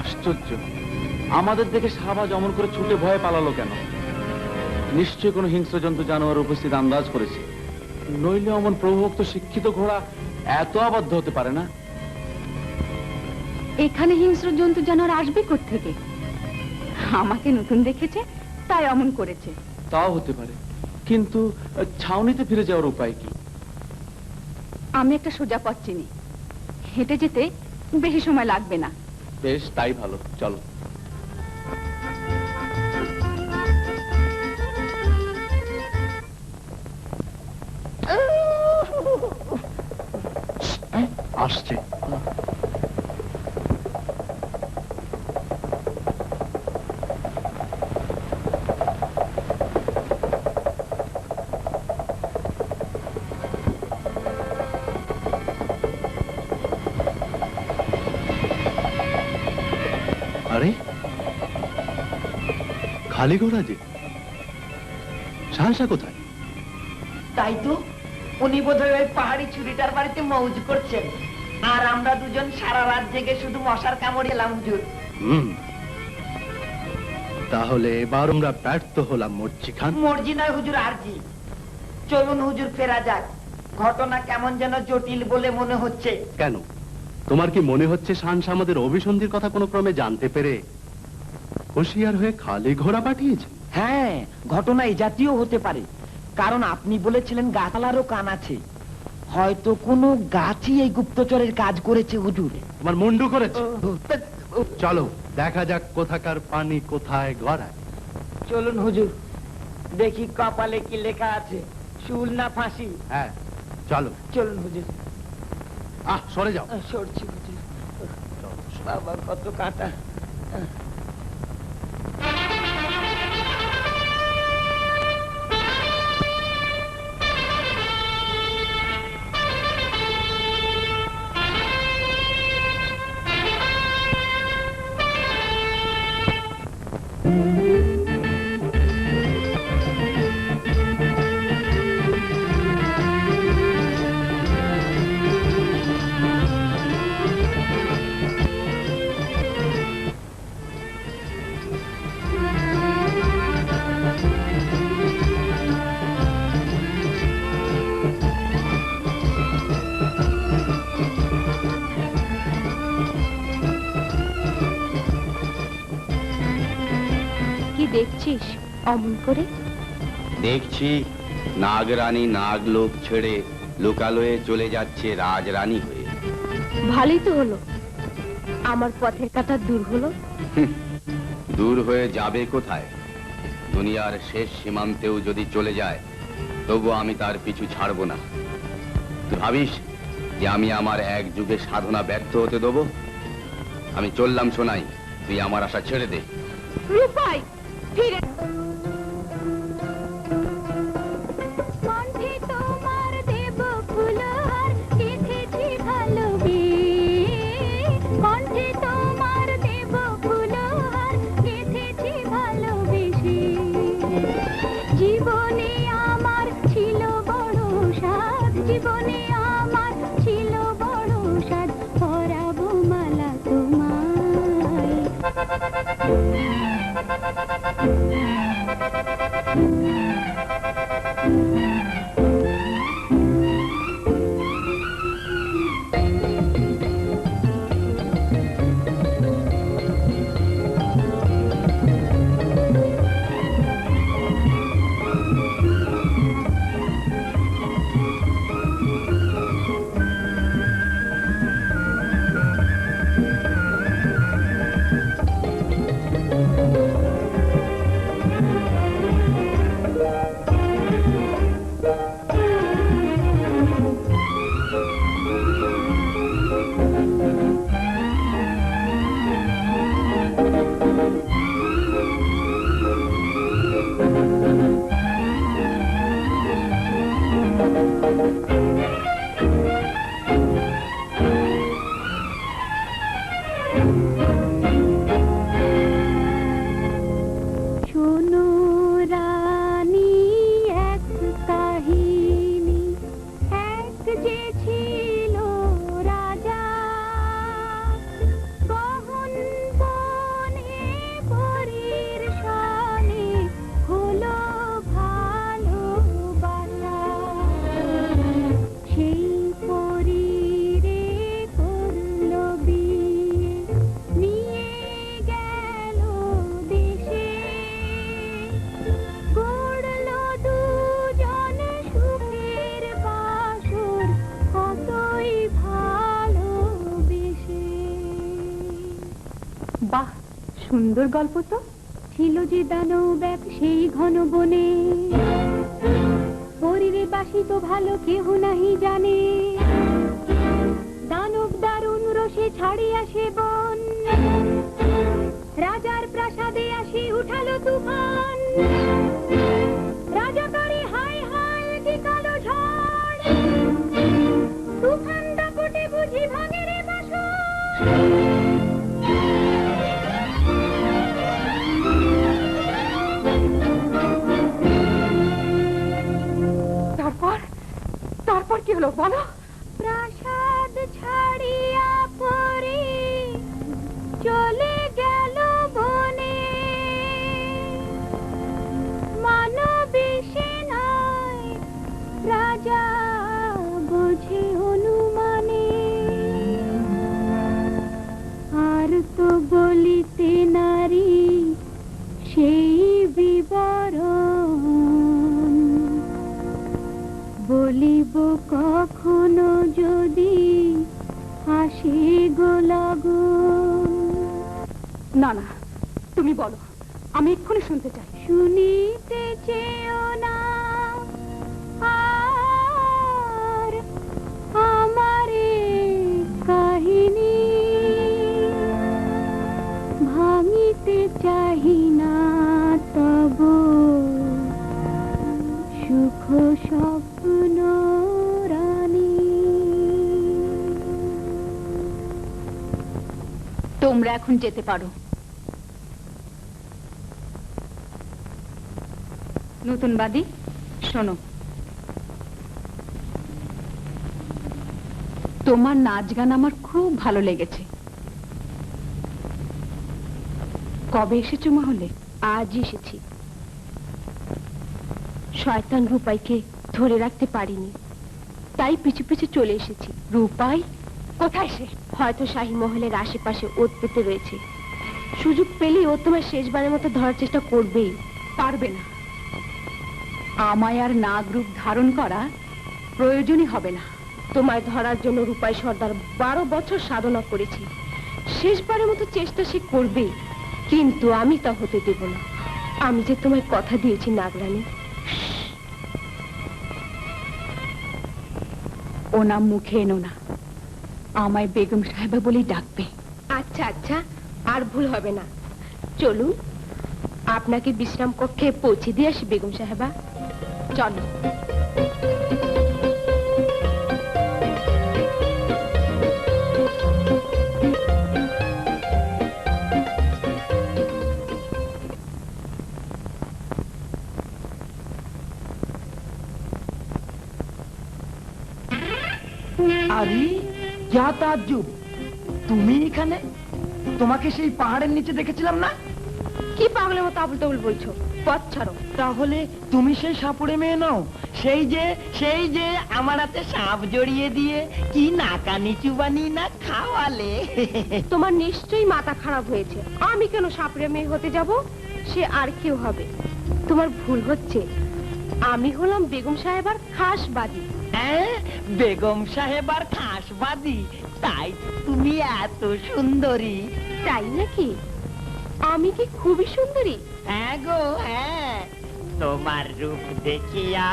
আশ্চর্য, আমাদের দেখে শাহবাজ অমন করে ছুটে ভয়ে পালালো কেন? নিশ্চয়ই কোনো হিংস্র জন্তু জানোয়ার উপস্থিত আন্দাজ করেছে, নইলে অমন প্রভুভক্ত শিক্ষিত ঘোড়া এত আবদ্ধ হতে পারে না। এখানে হিংস্র জন্তু জানোয়ার আসবে কোত্থেকে? আমাকে নতুন দেখেছে তাই অমন করেছে। তাও হতে পারে, কিন্তু ছাউনিতে ফিরে যাওয়ার উপায় কি? আমি একটা সোজা পথ চিনি, হেঁটে যেতে বেশি সময় লাগবে না। বেশ, তাই ভালো, চলো। আসছে। আরে খালি ঘোড়া যে, শাহসা কোথায়? তাই তো, উনি বোধহয় ওই পাহাড়ি চুরিটার বাড়িতে মৌজ করছেন, আর আমরা দুজন সারা রাত জেগে শুধু মশার কামড় এলাম হুজুর। তাহলে এবার আমরা ব্যর্থ হলাম মর্জি খান। মর্জি নয় হুজুর, আরজি। চলুন হুজুর, ফেরা যাক। ঘটনা কেমন যেন জটিল বলে মনে হচ্ছে। কেন, তোমার কি মনে হচ্ছে শাহসা আমাদের অভিসন্ধির কথা কোনো ক্রমে জানতে পেরে হুঁশিয়ার হয়ে খালি ঘোড়া পাঠিয়েছে? হ্যাঁ, ঘটনা এই জাতীয় হতে পারে, কারণ আপনি বলেছিলেন গাছালারও কান আছে। হয়তো কোনো গাছই এই গুপ্তচরের কাজ করেছে হুজুর। তোমার মুন্ডু করেছে। চলো দেখা যাক কোথাকার পানি কোথায় গড়ায়। চলুন হুজুর, দেখি কপালে কি লেখা আছে, শুল না ফাঁসি। হ্যাঁ চলো। চলুন হুজুর। সরে যাও। সরছি হুজুর। বাবা কত কাঁটা। দেখছিস অমন করে? দেখছি নাগরানী নাগলোক ছেড়ে লোকালয়ে চলে যাচ্ছে রাজরানী হয়ে। ভালোই তো হলো, আমার পথের কাঁটা দূর হলো। দূর হয়ে যাবে কোথায়? দুনিয়ার শেষ সীমান্তেও যদি চলে যায় তবু আমি তার পিছু ছাড়বো না। তুই ভাবিস যে আমি আমার এক যুগে সাধনা ব্যর্থ হতে দেবো? আমি চললাম শোনাই, তুই আমার আশা ছেড়ে দে। রূপাই ফিরে কণ্ঠে তোমার দেব ফুলহার, গেঁথেছি ভালো শোনো রানী এক কাহিনী, এক যে ছিল রাজা, গহন বনে পরীর সনে হলো ভালোবাসা। সেই পরীরে করলো বিয়ে, নিয়ে গেল দেশে, গড়লো দুজন সুখের বাসর, কতই ভালোবেসে। বাহ, সুন্দর গল্প তো। ছিল যে দানব এক সেই ঘন বনে, পরীরে বাসি তো ভালো কেহ নাহি জানে, দানব দারুণ রসে ছাড়িয়া সে বন, রাজার প্রাসাদে আসি উঠালো তুফান, রাজা করে হায় হায় কি কালো ঝড়, তুফান দাপটে বুঝি ভাঙে রে বাসর। তারপর তারপর কি হলো বলো? প্রাসাদ ছাড়িয়া পরে চলে গেল বনে, মানবেশে নয় রাজা বোঝে অনুমানে, আর তো বলিতে নারী সেই বিবরণ, বলিব কখনো যদি আসে গো লগন। না না, তুমি বলো, আমি এক্ষুনি শুনতে চাই। শুনিতে চেও না আর আমারে কাহিনী, ভাঙিতে চাহি না তব সুখ স্বপ্ন রানী। তোমরা এখন যেতে পারো। নতুন বাদী, শোনো, তোমার নাচ গান আমার খুব ভালো লেগেছে। কবে এসেছো মহলে? আজ এসেছি। শয়তান রূপাইকে ধরে রাখতে পারিনি, তাই পিছু পিছু চলে এসেছি। রূপাই কোথায় সে? হয়তো শাহী মহলের আশেপাশে ওত পেতে রয়েছে, সুযোগ পেলেই ও তোমার শেষবারের মতো ধরার চেষ্টা করবেই। পারবে না, আমায় আর নাগ রূপ ধারণ করা প্রয়োজনই হবে না। তোমায় ধরার জন্য রূপাই সর্দার 12 বছর সাধনা করেছি, শেষবারের মতো চেষ্টা সে করবেই, কিন্তু আমি তা হতে দেব না। আমি যে তোমায় কথা দিয়েছি নাগরানী। ও নাম মুখে এনো না, আমায় বেগম সাহেবা বলেই ডাকবে। আচ্ছা আচ্ছা, আর ভুল হবে না। চলুন, আপনাকে বিশ্রাম কক্ষে পৌঁছে দিয়ে আসি বেগম সাহেবা। চলো। আরে যা তাজ্জুব, তুমি এখানে? তোমাকে সেই পাহাড়ের নিচে দেখেছিলাম না? কি পাগলের মতো আবুল তাবুল বলছো? পথ ছাড়ো। তাহলে তুমি সেই সাপুড়ে মেয়ে নাও? সেই যে আমার হাতে সাপ জড়িয়ে দিয়ে কি নাকা নিচু বানিয়ে না খাওয়ালে। তোমার নিশ্চয়ই মাথা খারাপ হয়েছে। আমি কেন সাপড়ে মেয়ে হতে যাব? সে আর কেউ হবে। তোমার ভুল হচ্ছে। আমি হলাম বেগম সাহেবার খাস বাদী। বেগম সাহেবার খাসবাদী? তাই তুমি এত সুন্দরী? তাই নাকি? আমি কি খুবই সুন্দরী? হ্যাঁ গো হ্যাঁ, তোমার রূপ দেখিয়া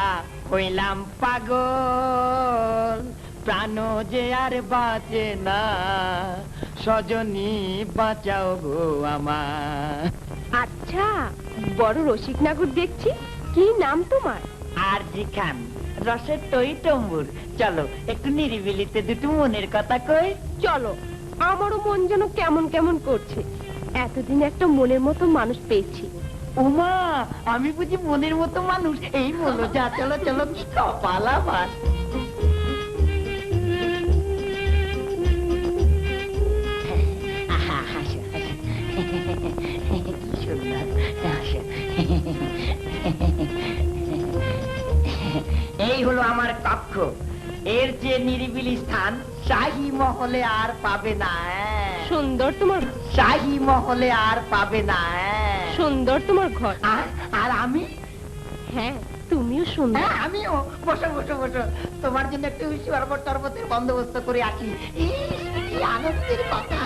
হইলাম পাগল, প্রাণ যে আর বাঁচে না, সজনী বাঁচাও গো আমার। আচ্ছা, বড় রসিক নাগর দেখছি। কি নাম তোমার? আরজি খান, রসের টই টম্বুর। চলো একটু নিরিবিলিতে দুটো মনের কথা কই। চলো। আমারও মন যেন কেমন কেমন করছে। এতদিন একটা মনের মতো মানুষ পেয়েছি। উমা, আমি বুঝি মনের মতো মানুষ? এই বলো যা, চলো চলো, কি কপাল আমার। এই হলো আমার কক্ষ। এর যে নিরিবিলি স্থান শাহী মহলে আর পাবে না। সুন্দর তোমার, শাহী মহলে আর পাবে না। সুন্দর তোমার ঘর। আর আমি? হ্যাঁ, তুমিও সুন্দর। আমিও। বসো বসো বসো, তোমার জন্য একটু শরবত টরবতের বন্দোবস্ত করে আসি। কি আনন্দের কথা।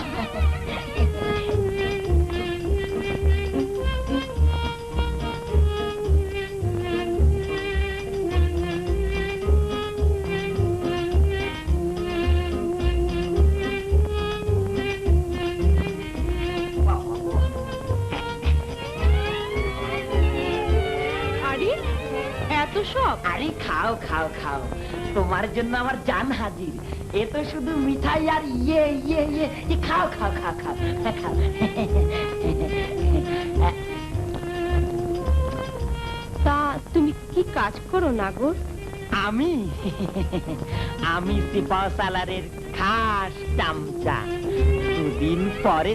আরে খাও খাও খাও, তোমার জন্য আমার জান হাজির। এ তো শুধু মিঠাই আর ইয়ে ইয়ে ইয়ে। খাও খাও খাও খাও খাও। তা তুমি কি কাজ করো নাগর? আমি সিপাহ সালারের খাস চামচা। দুদিন পরে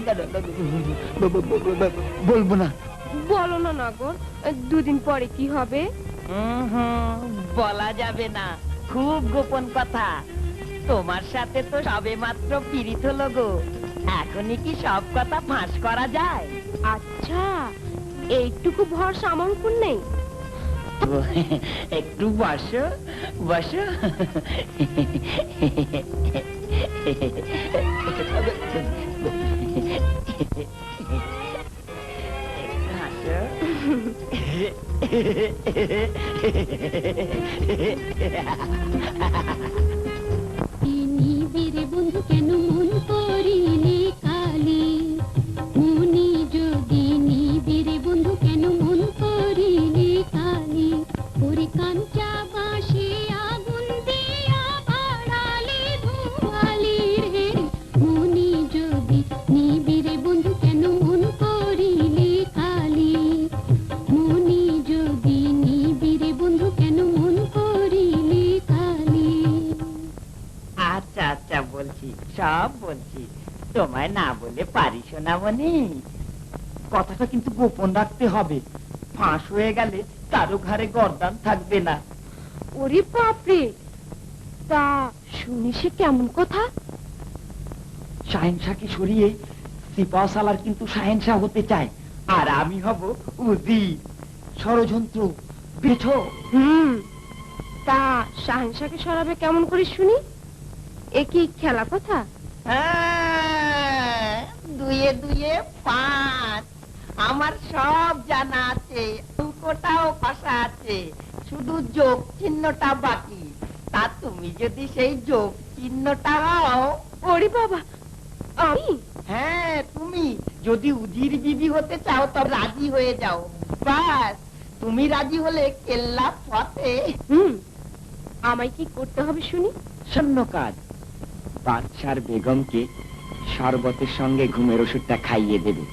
বলবো না। বলো না নাগর, দুদিন পরে কি হবে? বলা যাবে না, খুব গোপন কথা। তোমার সাথে তো সবে মাত্র পিরিত হলো গো, এখনই কি সব কথা ফাঁস করা যায়? আচ্ছা, এইটুকু ভরসা আমার উপর নেই? একটু বসো বসো। বন্ধু কেন মন করিলে কালি, মনি যদি নিবিড়ে বন্ধু কেন মন করিলে কালি, ওরে কাঞ্চা বাসে আগুন দিয়া বাড়ালে ধোয়ালি রে, মনি যদি নিবিড়ে বন্ধু কেন মন করিলে কালি, মনি যদি নিবিড়ে বন্ধু কেন মন করিলে কালি। আচ্ছা আচ্ছা, বলছি, সব বলছি। তোমায় না বলে পারি সোনামণি? কথাটা কিন্তু গোপন রাখতে হবে, ফাঁস হয়ে গেলে কারো ঘরে গর্দান থাকবে না। ওরে বাপরে, তা শুনি সে কেমন কথা? শাহেনশাহকে সরিয়ে সিপাহ সালার কিন্তু শাহেনশাহ হতে চায়, আর আমি হব উজির। ষড়যন্ত্র বেছো। তা শাহেনশাহকে সরাবে কেমন করে শুনি? এ কি খেলা কথা? দুয়ে দুয়ে পাঁচ, আমার সব জানা আছে, অঙ্কটাও পাশা আছে, শুধু যোগ চিহ্নটা বাকি। তা তুমি যদি সেই যোগ চিহ্নটা হও। ওরে বাবা, আমি? হ্যাঁ তুমি। যদি উজির বিবি হতে চাও তবে রাজি হয়ে যাও। বাস, তুমি রাজি হলে কেল্লা ফতে। আমায় কি করতে হবে শুনি? শূন্য কাজ। বাদশার বেগমকে শরবতের সঙ্গে ঘুমের ওষুধটা খাইয়ে দেবে,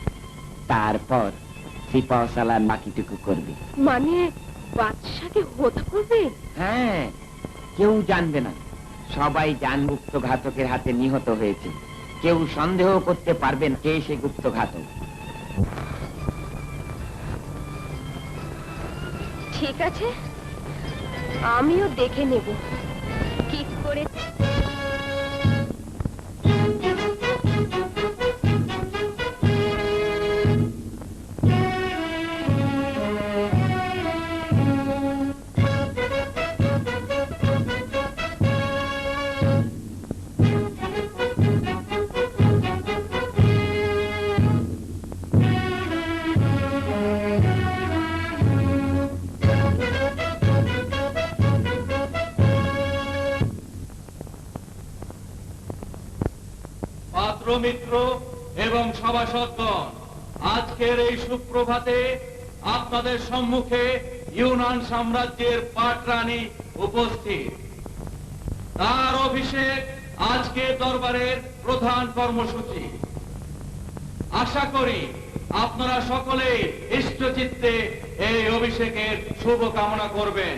তারপর সিপাহ সালার বাকিটুকু করবে। মানে বাদশাকে হত্যা করবে? হ্যাঁ, কেউ জানবে না, সবাই জানমুক্ত ঘাতকের হাতে নিহত হয়েছে। কেউ সন্দেহ করতে পারবেন কে সে গুপ্তঘাতক। ঠিক আছে, আমিও দেখে নেব কি করে। পাত্র মিত্র এবং সভাসদগণ, আজকের এই সুপ্রভাতে আপনাদের সম্মুখে ইউনান সাম্রাজ্যের পাটরানী উপস্থিত। তার অভিষেক আজকে দরবারের প্রধান কর্মসূচি। আশা করি আপনারা সকলে ইষ্টচিত্তে এই অভিষেকের শুভ কামনা করবেন।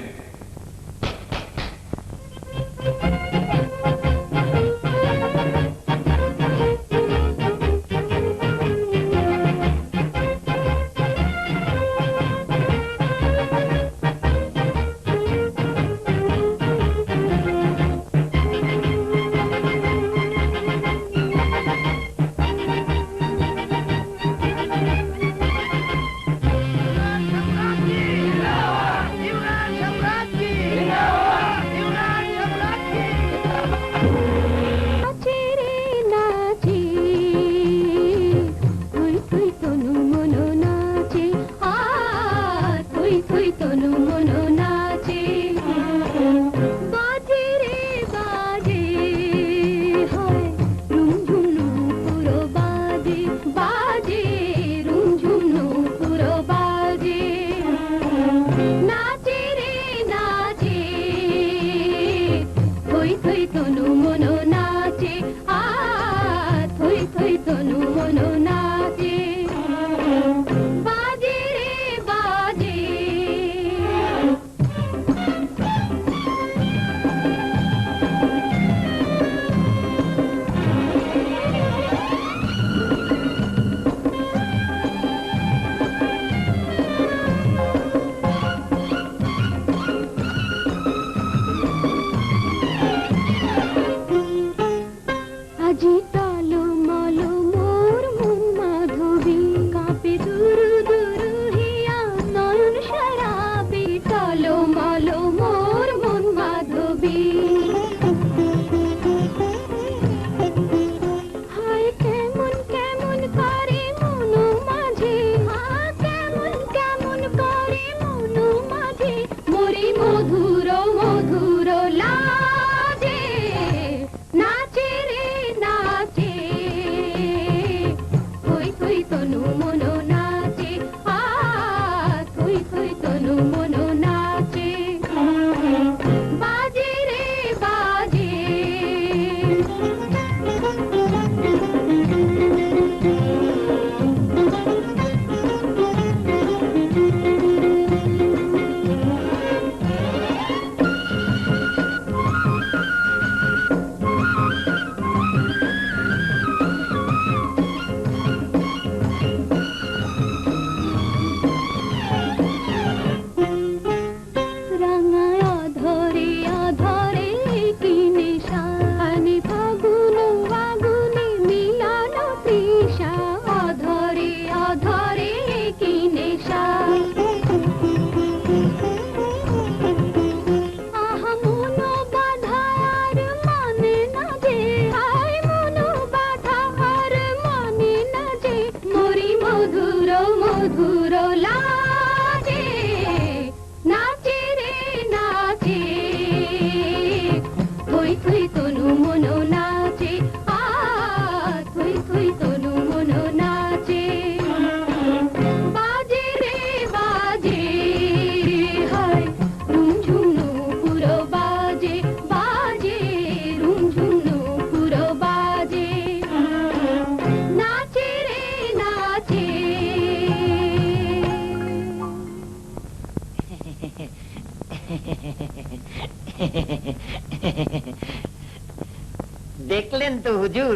দেখলেন তো হুজুর,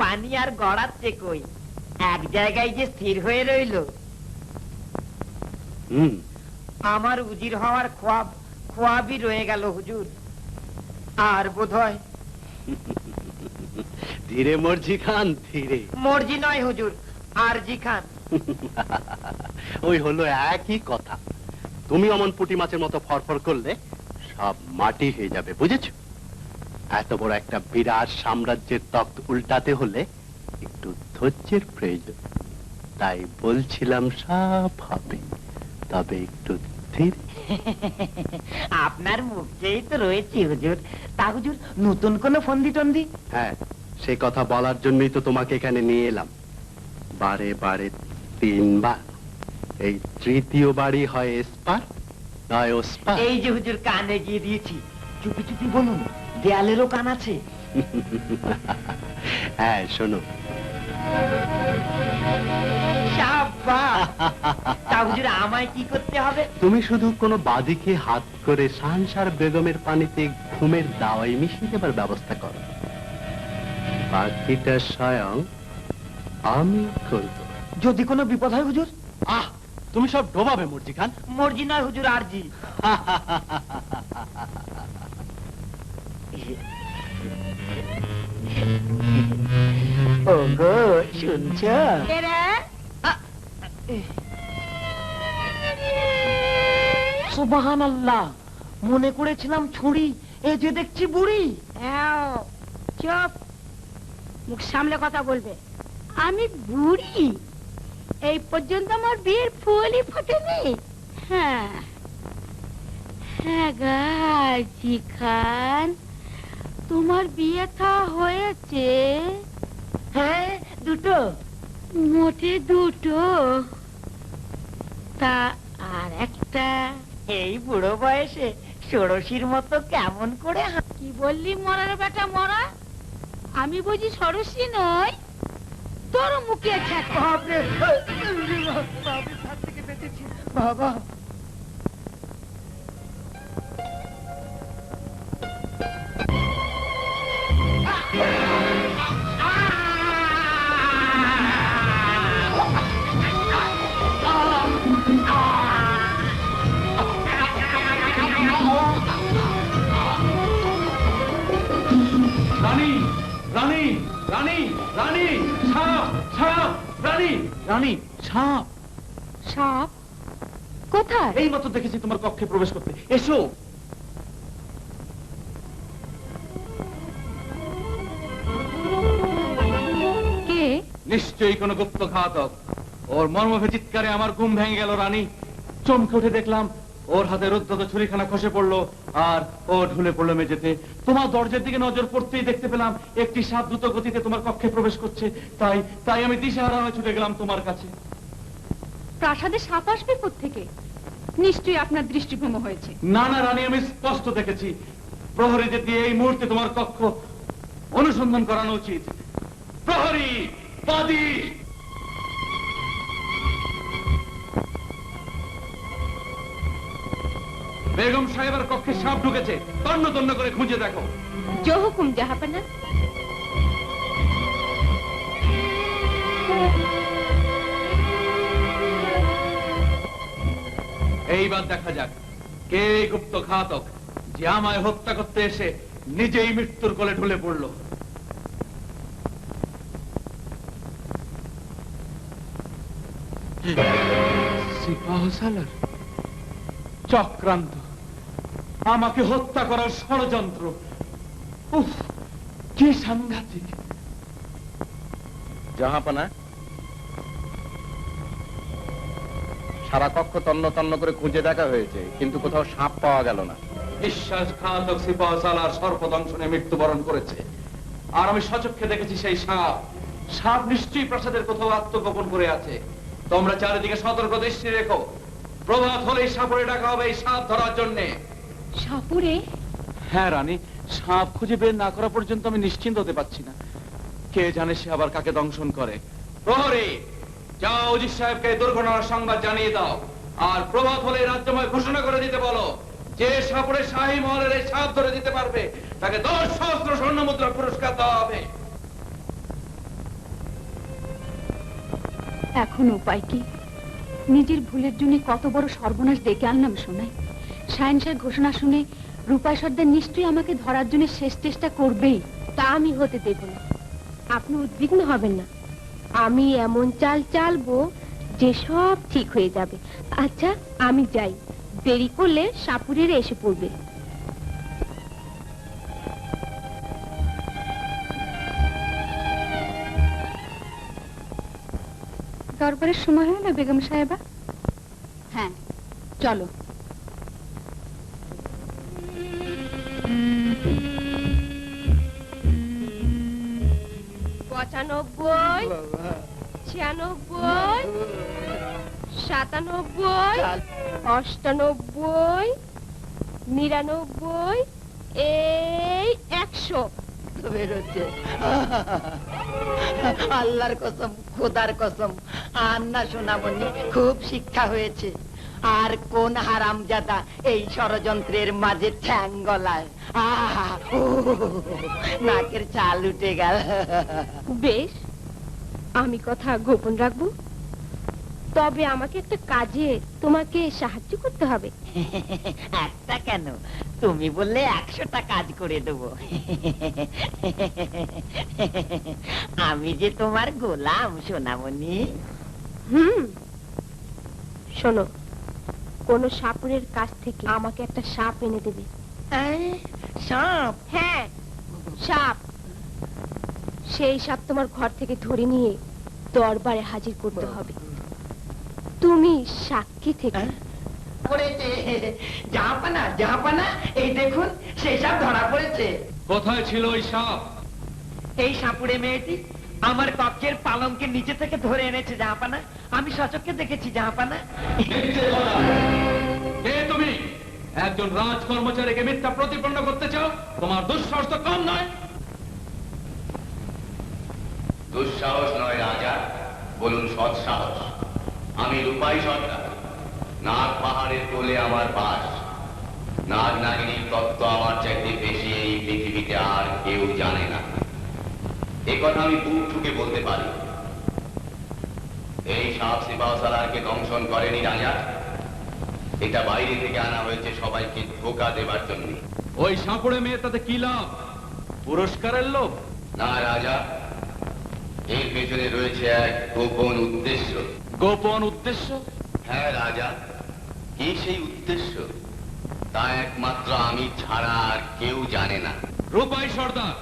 পানি আর গড়াচ্ছে কই, এক জায়গায় যে স্থির হয়ে রইলো। আমার উজির হওয়ার খোয়াবই রয়ে গেল হুজুর। আর বোধহয় ধীরে মর্জি খান, ধীরে। মর্জি নয় হুজুর, আরজি খান। ওই হলো একই কথা। তুমি অমন পুঁটি মাছের মতো ফরফর করলে সব মাটি হয়ে যাবে, বুঝেছো? এত বড় একটা বিরাট সাম্রাজ্যের তখ্ত উল্টাতে হলে একটু ধৈর্যের প্রয়োজন। তাই বলছিলাম সব হবে, তবে একটু ধীরে। আপনার মুখেই তো রয়েছে হুজুর। তা হুজুর, নতুন কোন ফন্দি টন্দি? হ্যাঁ, সে কথা বলার জন্যই তো তোমাকে এখানে নিয়ে এলাম। বারে বারে 3 বার। এই তৃতীয় বাড়ি হয় এসপার নয় ওসপার। এই যে হুজুর কানে গিয়ে দিয়েছি, চুপি চুপি বলুন, দেয়ালেরও কান আছে। হ্যাঁ, শোনো। শাবাশ! তা হুজুর, আমায় কি করতে হবে? তুমি শুধু কোনো বাদিকে হাত করে শাহনশার বেগমের পানিতে ঘুমের দাওয়াই মিশিয়ে দেবার ব্যবস্থা করো। বাকিটা স্বয়ং আমি করব। যদি কোনো বিপদ হয় হুজুর? তুমি সব ডোবাবে মর্জি খান। মর্জি নয় হুজুর, আরজি। ওগো, শুনছ? সুবহানাল্লাহ, মনে করেছিলাম ছুরি, এ যে দেখছি বুড়ি। চুপ, মুখ সামলে কথা বলবে। আমি বুড়ি? এই পর্যন্ত আমার বিয়ের ফুলই ফোটেনি। হ্যাঁ হ্যাঁ গাজী খান, তোমার বিয়ে থা হয়েছে? হ্যাঁ, দুটো। মোটে দুটো? তা আর একটা? এই বুড়ো বয়সে ষোড়শীর মতো কেমন করে কি বললি মরার বেটা মরা? আমি বুঝি ষোড়শী নই? তোর মুখে বাবা। রানী, রানী, রানী, রানী, সাপ, সাপ, রানী, রানী, সাপ। সাপ কোথায়? এই মাত্র দেখেছি তোমার কক্ষে প্রবেশ করতে। এসো। কে? নিশ্চয়ই কোনো গুপ্ত ঘাতক। ওর মর্মভে চিৎকারে আমার ঘুম ভেঙে গেল রানী। চমকে উঠে দেখলাম ওর হাতে রুদ্ধত ছুরিখানা খসে পড়লো আর ও ঢুলে পড়লো মেঝেতে। তোমার দরজার দিকে নজর পড়তেই দেখতে পেলাম একটি সাপ দ্রুত গতিতে তোমার কক্ষে প্রবেশ করছে। তাই আমি দিশেহারা হয়ে ছুটে গেলাম তোমার কাছে। প্রাসাদে সাপ আসবে কোত্থেকে? নিশ্চয়ই আপনার দৃষ্টিভ্রম হয়েছে। না না রানী, আমি স্পষ্ট দেখেছি। প্রহরীদের দিয়ে এই মুহূর্তে তোমার কক্ষ অনুসন্ধান করানো উচিত। প্রহরী, বাদী। বেগম সাহেবের কক্ষে সাপ ঢুকেছে, তন্ন তন্ন করে খুঁজে দেখো। জো হুকুম জাহাপানা। এইবার দেখা যাক কে গুপ্ত ঘাতক যে আমায় হত্যা করতে এসে নিজেই মৃত্যুর কোলে ঢুলে পড়ল। সিপাহসালার চক্রান্ত, আমাকে হত্যা করার ষড়যন্ত্র। উফ, কি সাংঘাতিক। জাহাপানা, সারা কক্ষ তন্ন তন্ন করে খুঁজে দেখা হয়েছে, কিন্তু কোথাও সাপ পাওয়া গেল না। বিশ্বাসঘাতক সিপাহসালার সর্পদংশনে মৃত্যুবরণ করেছে। আর আমি সচক্ষে দেখেছি সেই সাপ। সাপ নিশ্চয়ই প্রাসাদের কোথাও আত্মগোপন করে আছে। তোমরা চারিদিকে সতর্ক দৃষ্টি রেখো। প্রভাত হলেই সাপুরে ডাকা হবে এই সাপ ধরার জন্যে। সাপুরে? হ্যাঁ রানী, সাপ খুঁজে বের না করা পর্যন্ত আমি নিশ্চিন্ত হতে পারছি না। কে জানে সে আবার কাকে দংশন করে। প্রহরী, যাও অজিত সাহেবকে দুর্ঘটনার সংবাদ জানিয়ে দাও। আর প্রভাত হলে রাজ্যময় ঘোষণা করে দিতে বলো, যে সাপুরে শাহী মহলের এই সাপ ধরে দিতে পারবে তাকে 10,000 স্বর্ণ মুদ্রা পুরস্কার দেওয়া হবে। এখন উপায় কি? নিজের ভুলের জন্য কত বড় সর্বনাশ ডেকে আনলাম শোনাই। সায়েন্সের ঘোষণা শুনে রূপাই সর্দার নিশ্চয়ই আমাকে ধরার জন্য শেষ চেষ্টা করবেই। তা আমি হতে দেব না। আপনি উদ্বিগ্ন হবেন না, আমি এমন চাল চালবো যে সব ঠিক হয়ে যাবে। আচ্ছা আমি যাই, দেরি করলে সাপুরের এসে পড়বে। দরবারের সময় হয় না বেগম সাহেবা? হ্যাঁ, চলো। পঁচানব্বই, 96, 97, 98, 99, এই 100। বেরোচ্ছে। আল্লাহর কসম, খোদার কসম, আর না সোনামণি, খুব শিক্ষা হয়েছে। আর কোন হারামজাদা এই ষড়যন্ত্রের মাঝে ঠ্যাং গলায়? নাকের চাল উঠে গেল। বেশ, আমি কথা গোপন রাখবো, তবে আমাকে একটা কাজে তোমাকে সাহায্য করতে হবে। একটা কেন, তুমি বললে 100টা কাজ করে দেবো। আমি যে তোমার গোলাম সোনামণি। শোনো, কোন সাপুরের কাছ থেকে আমাকে একটা সাপ এনে দেবে। সাপ? হ্যাঁ, সাপ। সেই সাপ তোমার ঘর থেকে ধরে নিয়ে দরবারে হাজির করতে হবে। তুমি সাক্ষী থেকে। পড়েছে জাহাপানা, জাহাপানা, এই দেখুন সেই সাপ ধরা পড়েছে। কোথায় ছিল ওই সাপ? এই সাপুড়ে মেয়েটি আমার কক্ষের পালঙ্কের নিচে থেকে ধরে এনেছে জাহাপানা। আমি সচক্ষে দেখেছি জাহাপানা। কে তুমি? একজন রাজ কর্মচারীকে মিথ্যা প্রতিপন্ন করতে চাও? তোমার দুঃসাহস তো কম নয়। দুঃসাহস নয় রাজা, বলুন সৎ সাহস। আমি রূপাই সর্দার। নাগ পাহাড়ের কোলে আমার বাস। নাগ নাগিনীর তত্ত্ব আমার চাইতে বেশি এই পৃথিবীতে আর কেউ জানে না। একথা আমি বুক ঠুকে বলতে পারি। এই সাপ সিপাহসালারকে দংশন করেনি রাজা, এটা বাইরে থেকে আনা হয়েছে সবাইকে ধোঁকা দেবার জন্য। ওই সাপুড়ে মেয়ে তাতে কি লাভ? পুরস্কারের লোভ? না রাজা, এর পেছনে রয়েছে এক গোপন উদ্দেশ্য। গোপন উদ্দেশ্য? হ্যাঁ রাজা, কি সেই উদ্দেশ্য তা একমাত্র আমি ছাড়া আর কেউ জানে না। রূপাই সর্দার,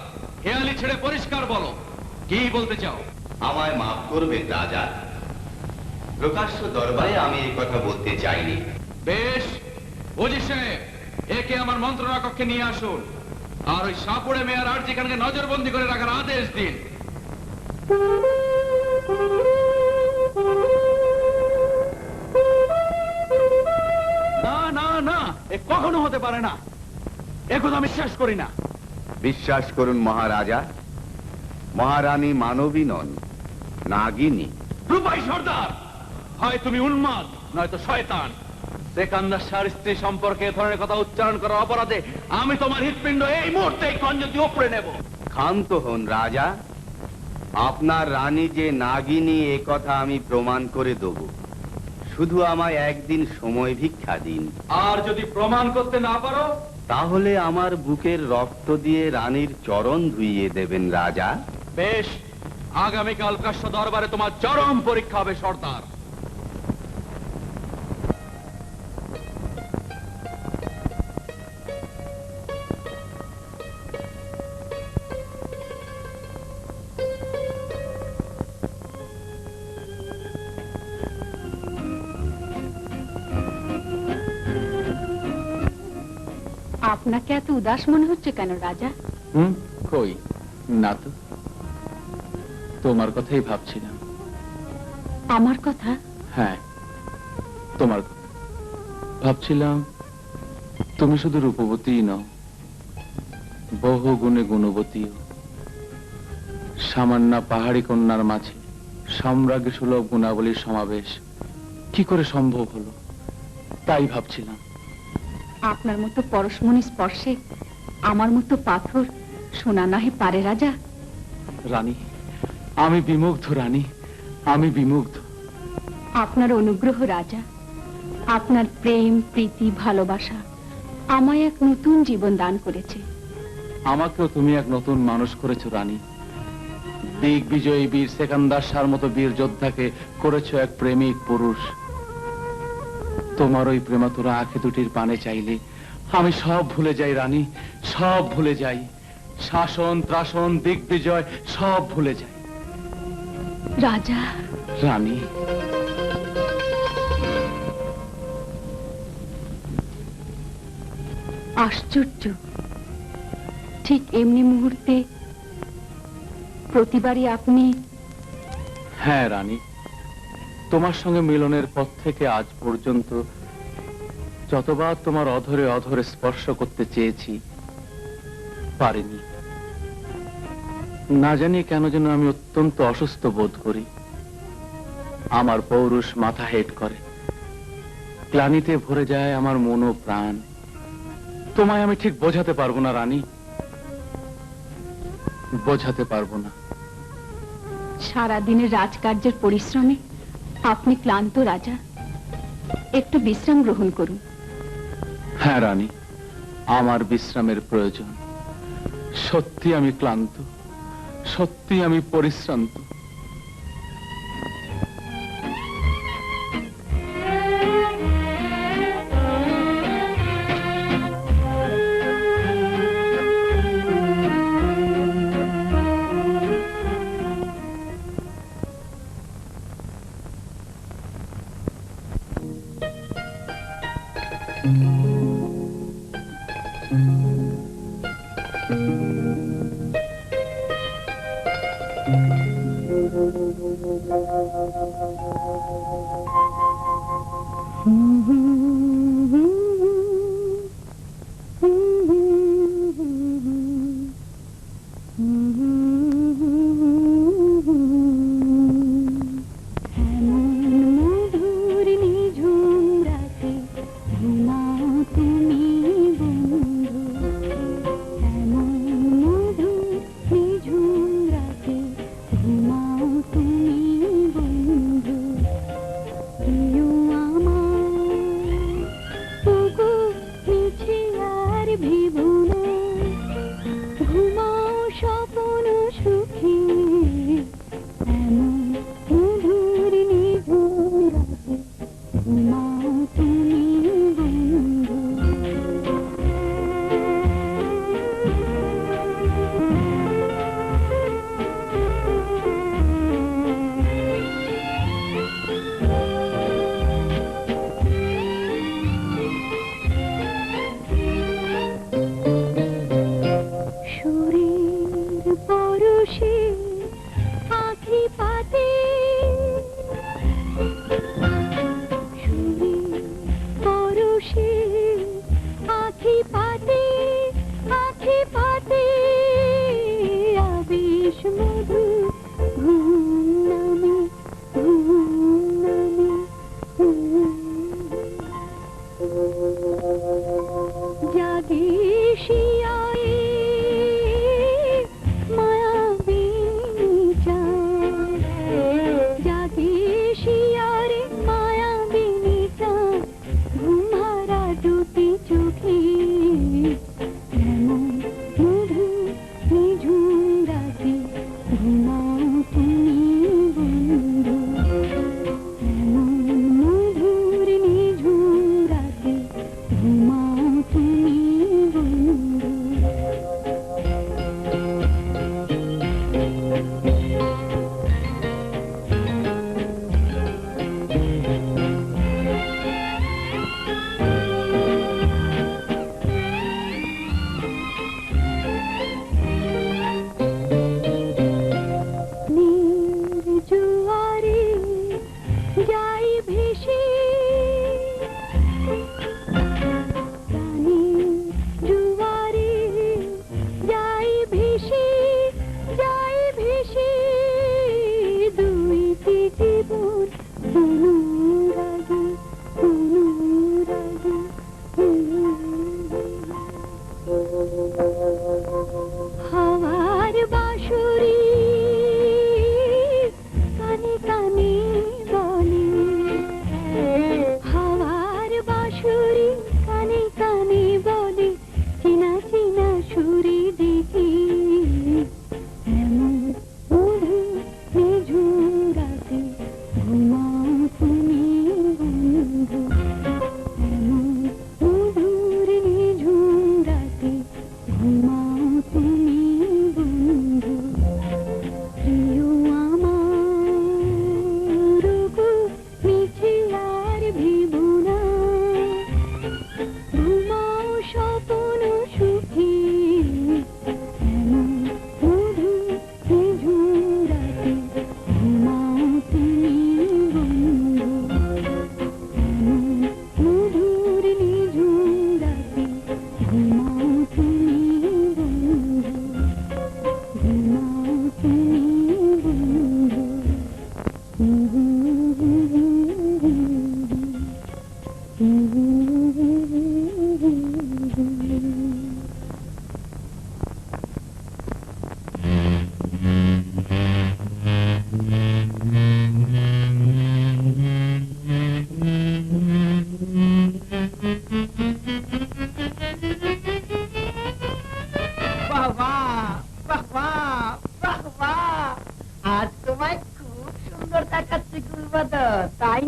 হেয়ালি ছেড়ে পরিষ্কার বলো, কি বলতে চাও? আমায় মাফ করবেন রাজা, প্রকাশ্য দরবারে আমি এই কথা বলতে চাইনি। বেশ, ওজি সাহেব, একে আমার মন্ত্রণা কক্ষে নিয়ে আসুন, আর ওই সাপুড়ে মেয়ার আর্জি খানকে নজরবন্দি করে রাখার আদেশ দিন। না না না, এ কখনো হতে পারে না, এ কথা আমি বিশ্বাস করি না। বিশ্বাস করুন মহারাজা, মহারানী মানবী নন, নাগিনী। রূপাই সর্দার, হয় তুমি উন্মাদ নয়তো শয়তান। সেকান্দার শাহর স্ত্রী সম্পর্কে এ ধরনের কথা উচ্চারণ করার অপরাধে আমি তোমার হৃৎপিণ্ড এই মুহূর্তে কঞ্জতি উপড়ে নেব। ক্ষান্ত হন রাজা, আপনার রানী যে নাগিনী এ কথা আমি প্রমাণ করে দেব। শুধু আমায় একদিন সময় ভিক্ষা দিন। আর যদি প্রমাণ করতে না পারো? তাহলে আমার বুকের রক্ত দিয়ে রানীর চরণ ধুইয়ে দেবেন রাজা। বেশ, আগামীকাল কাশ্য দরবারে তোমার চরম পরীক্ষা হবে সর্দার। আপনাকে এত উদাস মনে হচ্ছে কেন রাজা? কই না তো, তোমার কথাই ভাবছিলাম। আমার কথা? হ্যাঁ, তোমার কথা ভাবছিলাম। তুমি শুধু রূপবতী নও, বহু গুণে গুণবতীও। সামান্য পাহাড়ি কন্যার মাঝে সাম্রাজ্য সুলভ গুণাবলীর সমাবেশ কি করে সম্ভব হলো, তাই ভাবছিলাম। আপনার মতো পরশমণি স্পর্শে আমার মতো পাথর শোনা নাহি পারে রাজা। রানী, আমি বিমুগ্ধ রানী, আমি বিমুগ্ধ। আপনার অনুগ্রহ রাজা, আপনার প্রেম, প্রীতি, ভালোবাসা আমায় এক নতুন জীবন দান করেছে। আমাকেও তুমি এক নতুন মানুষ করেছো রানী। দিগ্বিজয়ী বীর সেকান্দার শাহর মতো বীর যোদ্ধাকে করেছো এক প্রেমিক পুরুষ। তোমার ওই প্রেমাতুরা আঁখি দুটির পানে চাইলে আমি সব ভুলে যাই রানী, সব ভুলে যাই। শাসন, ত্রাসন, দিগ্বিজয় সব ভুলে যাই। রাজা, রানী, আশ্চর্য, ঠিক এমনি মুহূর্তে প্রতিবারই আপনি। হ্যাঁ রানী, তোমার সঙ্গে মিলনের পর থেকে আজ পর্যন্ত যতবার তোমার অধরে অধরে স্পর্শ করতে চেয়েছি পারিনি। না জানি কেন যেন আমি অত্যন্ত অসুস্থ বোধ করি। আমার পৌরুষ মাথা হেট করে, গ্লানিতে ভরে যায় আমার মন ও প্রাণ। তোমায় আমি ঠিক বোঝাতে পারবো না রানী, বোঝাতে পারবো না। সারাদিনের রাজকার্যের পরিশ্রমে আপনি ক্লান্ত রাজা, একটু বিশ্রাম গ্রহণ করুন। হ্যাঁ রানী, আমার বিশ্রামের প্রয়োজন। সত্যি আমি ক্লান্ত, সত্যি আমি পরিশ্রান্ত। কানে কানে বলে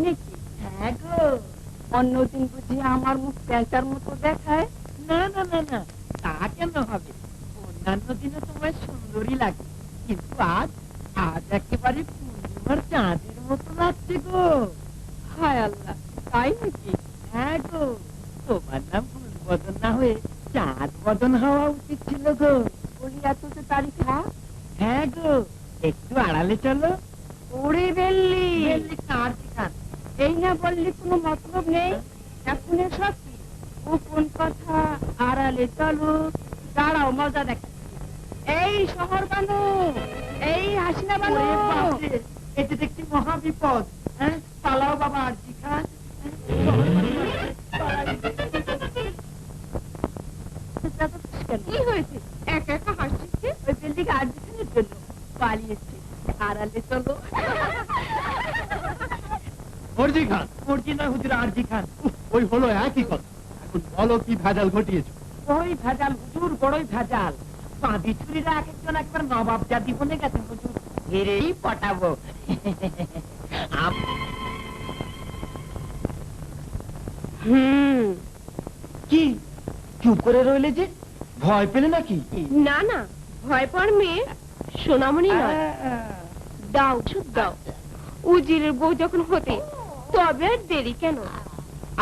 নাকি? হ্যাঁ গো। অন্যদিন বুঝি আমার মুখ প্যাঁচার মতো দেখায়? না না না না, তা কেন হবে? অন্যান্য দিনে তোমায় সুন্দরী লাগে, কিন্তু আজ আজ একেবারে পূর্ণিমার চাঁদের মতো লাগছে গো। হায় আল্লাহ, তাই নাকি? হ্যাঁ গো, তোমার নাম ফুল বদন না হয়ে চাঁদ বদন হওয়া উচিত ছিল গো। বলি এত যে তারিখ না? হ্যাঁ গো, একটু আড়ালে চলো। ওরে বেল্লি, বেল্লি কার ঠিকান? এই না বললি কোনো মতলব নেই। এখন এসব কি? ও কোন কথা? আড়ালে চলো, দাঁড়াও মজা দেখাচ্ছি। এই শহর বানু, এই হাসিনা বানু। ওরে বাপরে, এতে দেখছি মহা বিপদ। হ্যাঁ, পালাও বাবা আরজি খান। কি হয়েছে? একা একা হাসছিস? ওই বেল্লিকে আর্জেন্টিনের জন্য পালিয়েছে। আড়ালে চলো। অর্জি খান, মর্জি নয় হুজুর, আরজি খান। ওই হলো একই কথা। এখন বলো কি ভেজাল ঘটিয়েছো? ওই ভেজাল হুজুর, বড়ই ভেজাল। বাঁধি চুরিরা এক একজন একবার নবাব জাতি বনে গেছেন হুজুর, হেরেই পটাবো। কি চুপ করে রইলে যে? ভয় পেলে নাকি? না না, ভয় পাওয়ার মেয়ে সোনামণি নয়। দাও ওষুধ দাও। উজিরের বউ যখন হতে, তবে আর দেরি কেন?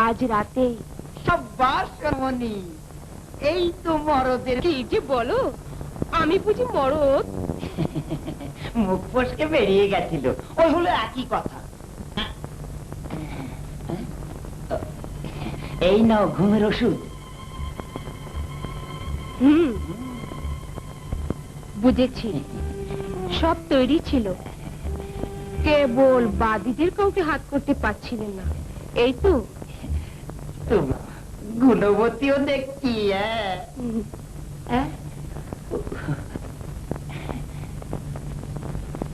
আজ রাতেই। সব্বার সোনামণি, এই তো মরদের। কি যে বলো, আমি বুঝি মরদ? মুখ ফসকে বেরিয়ে গেছিল, ওই হলো একই কথা। এই নাও ঘুমের ওষুধ। বুঝেছি, সব তৈরি ছিল, কেবল বাদীদের কাউকে হাত করতে পারছিলেন না, এই তো। গুণবতীও দেখছি।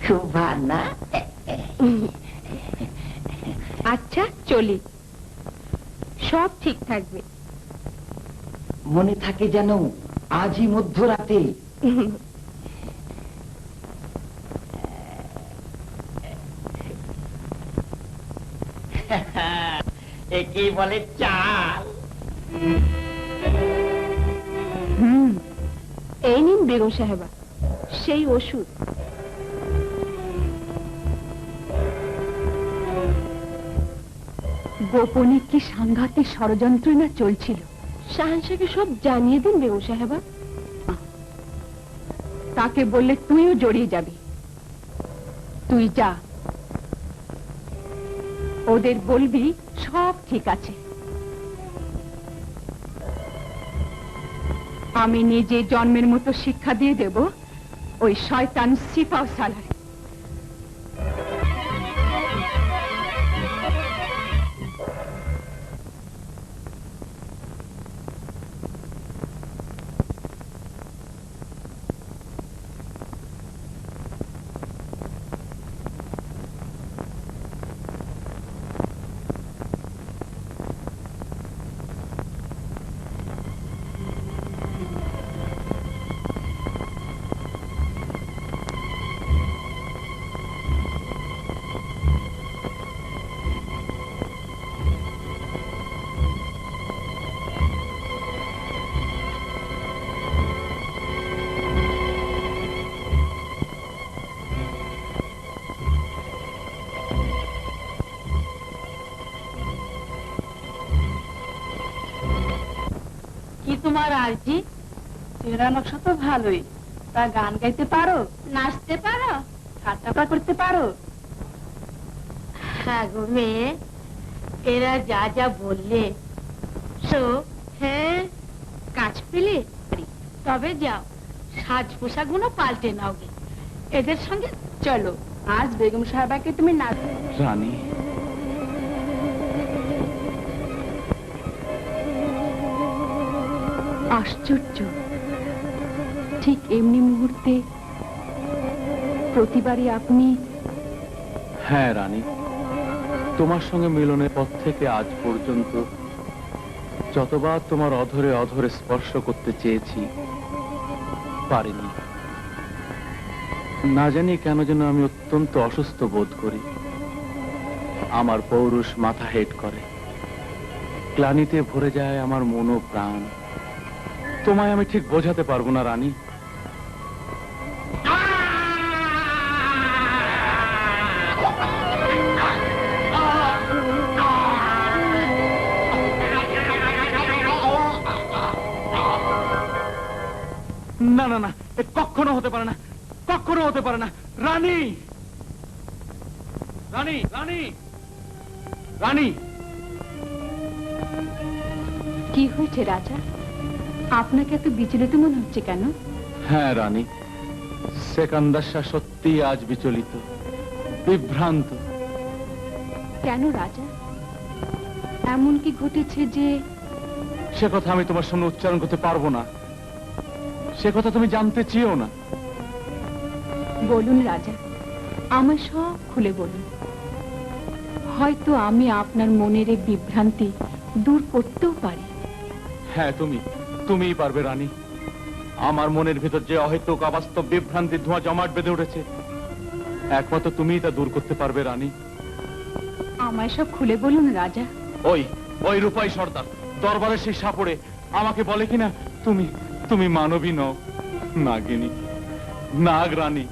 খুব ভালো না? আচ্ছা চলি, সব ঠিক থাকবে। মনে থাকে যেন আজই মধ্যরাতে। একেই বলে চাল। এই নিন বেগম সাহেবা, সেই ওষুধ। গোপনে কি সাংঘাতিক ষড়যন্ত্র না চলছিল। শাহানশাহকে সব জানিয়ে দিন বেগম সাহেবা। তাকে বললে তুইও জড়িয়ে যাবি। তুই যা, ওদের বলবি সব ঠিক আছে। আমি নিজে জন্মের মতো শিক্ষা দিয়ে দেব ওই শয়তান সিফাও সালার। তোমার আরজি? চেহারা নকশা তো ভালোই, তা গান গাইতে পারো? নাচতে পারো? ঠাট্টা করতে পারো? হ্যাঁ গো মেয়ে, এরা যা যা বললে তো হ্যাঁ কাজ পেলে। তবে যাও, সাজ পোশাক গুলো পাল্টে নাও গে, এদের সঙ্গে চলো, আজ বেগম সাহেবাকে তুমি নাচ। রানী, আশ্চর্য, ঠিক এমনি মুহূর্তে প্রতিবারই আপনি। হ্যাঁ রানী, তোমার সঙ্গে মিলনের পর থেকে আজ পর্যন্ত যতবার তোমার অধরে অধরে স্পর্শ করতে চেয়েছি পারিনি। না জানি কেন যেন আমি অত্যন্ত অসুস্থ বোধ করি। আমার পৌরুষ মাথা হেট করে, গ্লানিতে ভরে যায় আমার মন ও প্রাণ। তোমায় আমি ঠিক বোঝাতে পারবো না রানী। না না না, এ কখনো হতে পারে না, কখনো হতে পারে না। রানী, রানী, রানী, রানী। কি হয়েছে রাজা? আপনাকে এত বিচলিত মনে হচ্ছে কেন? হ্যাঁ রানী, সেকান্দার শাহ সত্যি আজ বিচলিত, বিভ্রান্ত। কেন রাজা? এমন কি ঘটেছে যে? সে কথা আমি তোমার সামনে উচ্চারণ করতে পারবো না, সে কথা তুমি জানতে চেয়েও না। বলুন রাজা, আমার সব খুলে বলুন। হয়তো আমি আপনার মনের এই বিভ্রান্তি দূর করতেও পারি। হ্যাঁ, তুমিই পারবে রানী। আমার মনের ভিতর যে অহেতুক অবাস্তব বিভ্রান্তির ধোঁয়া জমাট বেঁধে উঠেছে, একমাত্র তুমিই তা দূর করতে পারবে রানী। আমায় সব খুলে বলুন রাজা। ওই রূপাই সর্দার দরবারের সেই সাপড়ে আমাকে বলে কিনা তুমি মানবী নও, নাগিনী, নাগ রানী।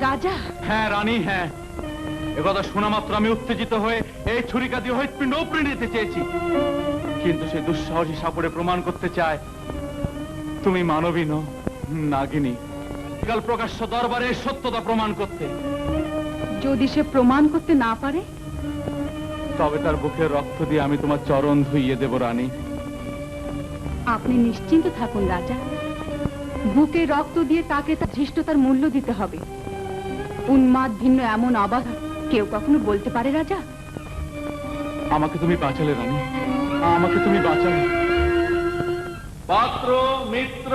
রাজা? হ্যাঁ রানী, হ্যাঁ। একথা শোনা মাত্র আমি উত্তেজিত হয়ে এই ছুরিকা দিয়ে হৃৎপিণ্ড উপড়ে নিতে চেয়েছি, কিন্তু সেই দুঃসাহসী সাপড়ে প্রমাণ করতে চায় তুমি মানবী নও, নাগিনী। কাল প্রকাশ্য দরবারে সত্যতা প্রমাণ করতে। যদি সে প্রমাণ করতে না পারে? তবে তার বুকের রক্ত দিয়ে আমি তোমার চরণ ধুইয়ে দেব রানী। আপনি নিশ্চিন্ত থাকুন রাজা, বুকে রক্ত দিয়ে তাকে তার ধৃষ্টতার মূল্য দিতে হবে। উন্মাদ ভিন্ন এমন অবাধ কেউ কখনো বলতে পারে রাজা? আমাকে তুমি বাঁচালে রানী, আমাকে তুমি বাঁচালে। পাত্র, মিত্র,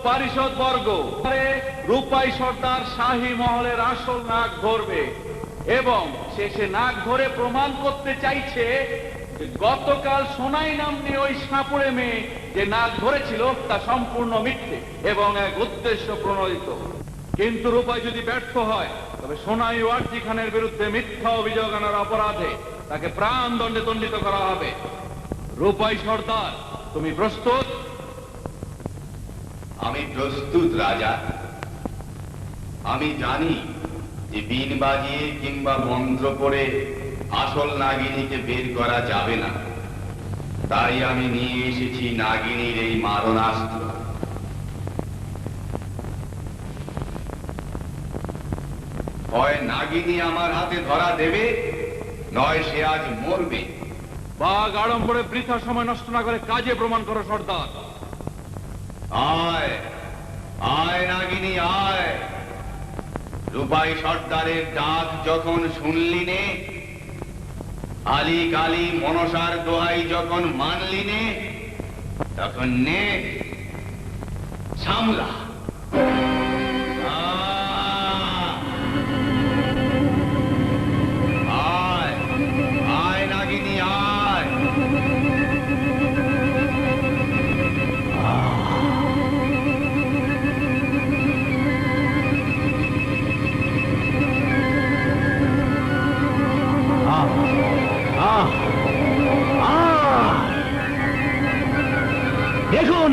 পারিষদ বর্গ, রূপাই সর্দার শাহী মহলের আসল নাক ধরবে এবং শেষে নাক ধরে প্রমাণ করতে চাইছে যে গতকাল সোনাই নামনি ওই সাপুড়ে মেয়ে যে নাক ধরেছিল তা সম্পূর্ণ মিথ্যে এবং এক উদ্দেশ্য প্রণোদিত। কিন্তু রূপাই যদি ব্যর্থ হয় তবে সোনাই ওয়ার্জি খানের বিরুদ্ধে মিথ্যা অভিযোগ আনার অপরাধে তাকে প্রাণ দণ্ডে দণ্ডিত করা হবে। রূপাই সর্দার, তুমি প্রস্তুত? আমি প্রস্তুত রাজা। আমি জানি যে বিন বাজিয়ে কিংবা মন্ত্র করে আসল নাগিনীকে বের করা যাবে না, তাই আমি নিয়ে এসেছি নাগিনীর এই মারণাস্ত্র। হয় নাগিনী আমার হাতে ধরা দেবে, নয় সে আজ মরবে। বাঘ আড়ম্বরে বৃথা সময় নষ্ট না করে কাজে প্রমাণ করো সর্দার। আয় আয় নাগিনী আয়। রূপাই সর্দারের ডাক যখন শুনলি নে, আলী কালী মনসার দোহাই যখন মানলি নে, তখন নে সামলা। আয় আয় নাগিনী আয়। দেখুন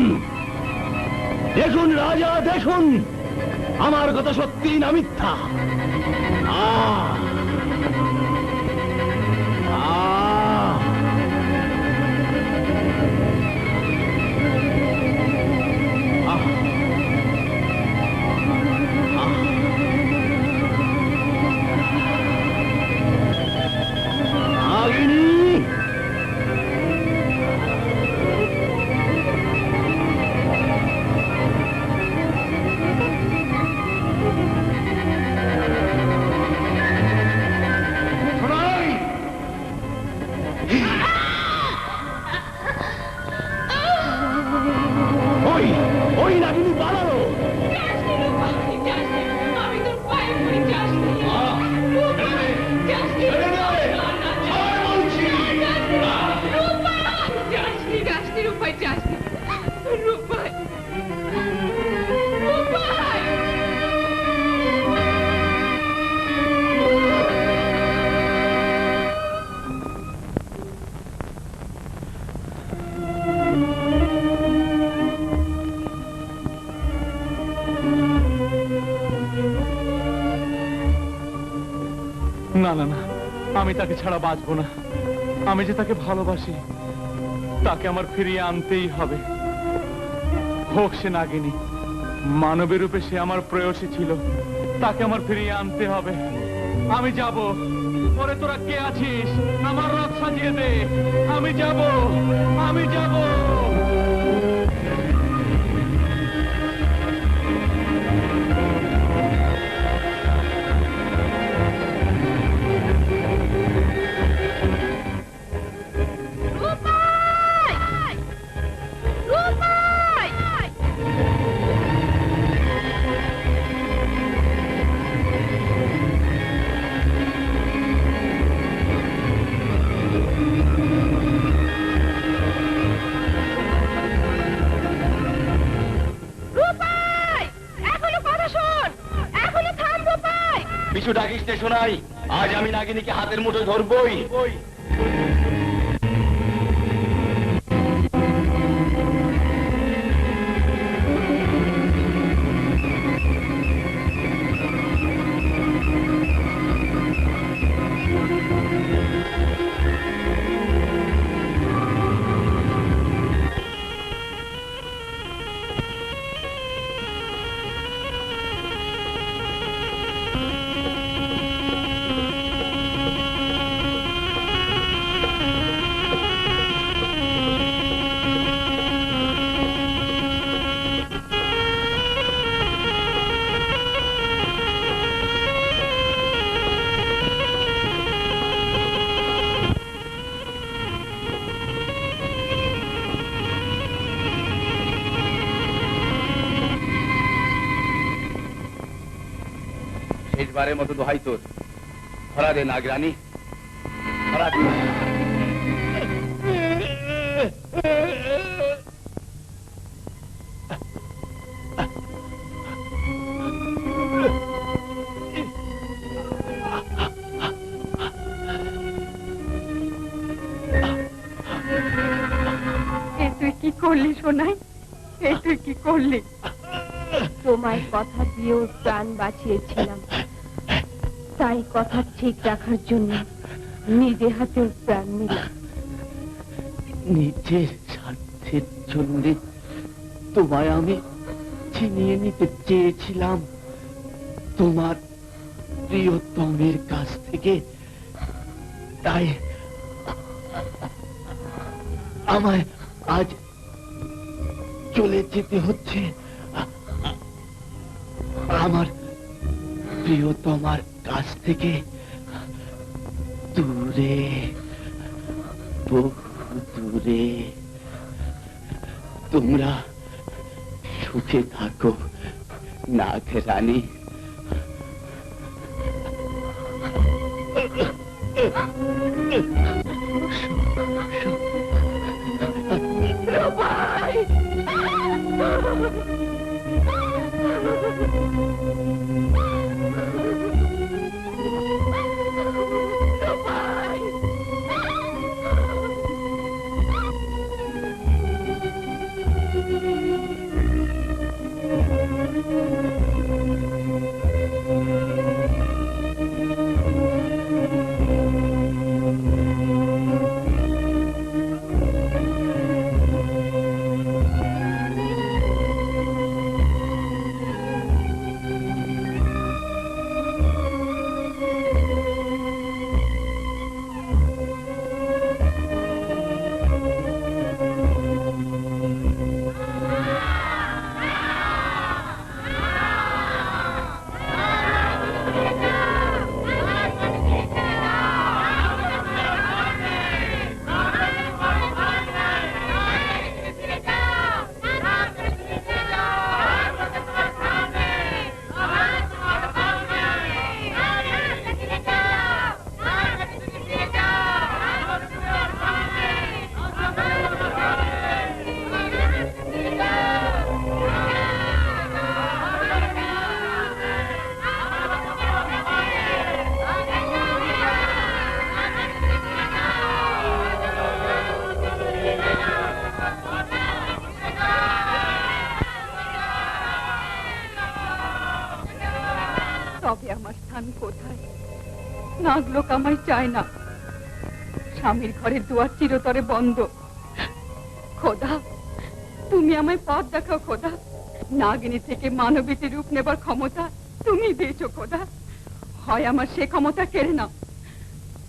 দেখুন রাজা, দেখুন আমার কথা সত্যি না মিথ্যা। না না না, আমি তাকে ছাড়া বাঁচবো না। আমি যে তাকে ভালোবাসি, তাকে আমার ফিরিয়ে আনতেই হবে। হোক সে নাগিনী, মানবের রূপে সে আমার প্রেয়সী ছিল, তাকে আমার ফিরিয়ে আনতে হবে। আমি যাব। ওরে তোরা কে আছিস? আমার রথ সাজিয়ে দে। আমি যাব, আমি যাব। পিছু ডাকিস নে শোনাই, আজ আমি নাগিনীকে হাতের মুঠোয় ধরবই। শেষবারের মতো দোহাই তোর, ধরা দে নাগরানী, ধরা দে। তুই কি করলি সোনাই? তুই কি করলি? তোমার কথা দিয়ে ওর প্রাণ বাঁচিয়েছিলাম, তাই কথা ঠিক রাখার জন্য নিজে হাতে ওর প্রাণ নিলাম। নিজের স্বার্থের জন্য তোমায় আমি ছিনিয়ে নিতে চেয়েছিলাম তোমার প্রিয়তমের কাছ থেকে, তাই আমায় আজ চলে যেতে হচ্ছে আমার প্রিয়তমার কাছ থেকে, দূরে, বহু দূরে। তোমরা সুখে থাকো নাগরানী। নাগলোক আমায় চায় না। স্বামীর ঘরের দুয়ার চিরতরে বন্ধ। খোদা, তুমি আমায় পথ দেখাও খোদা। নাগিনী থেকে মানবীতে রূপ নেবার ক্ষমতা তুমি দিয়েছো খোদা। হয় আমার সে ক্ষমতা কেড়ে নাও,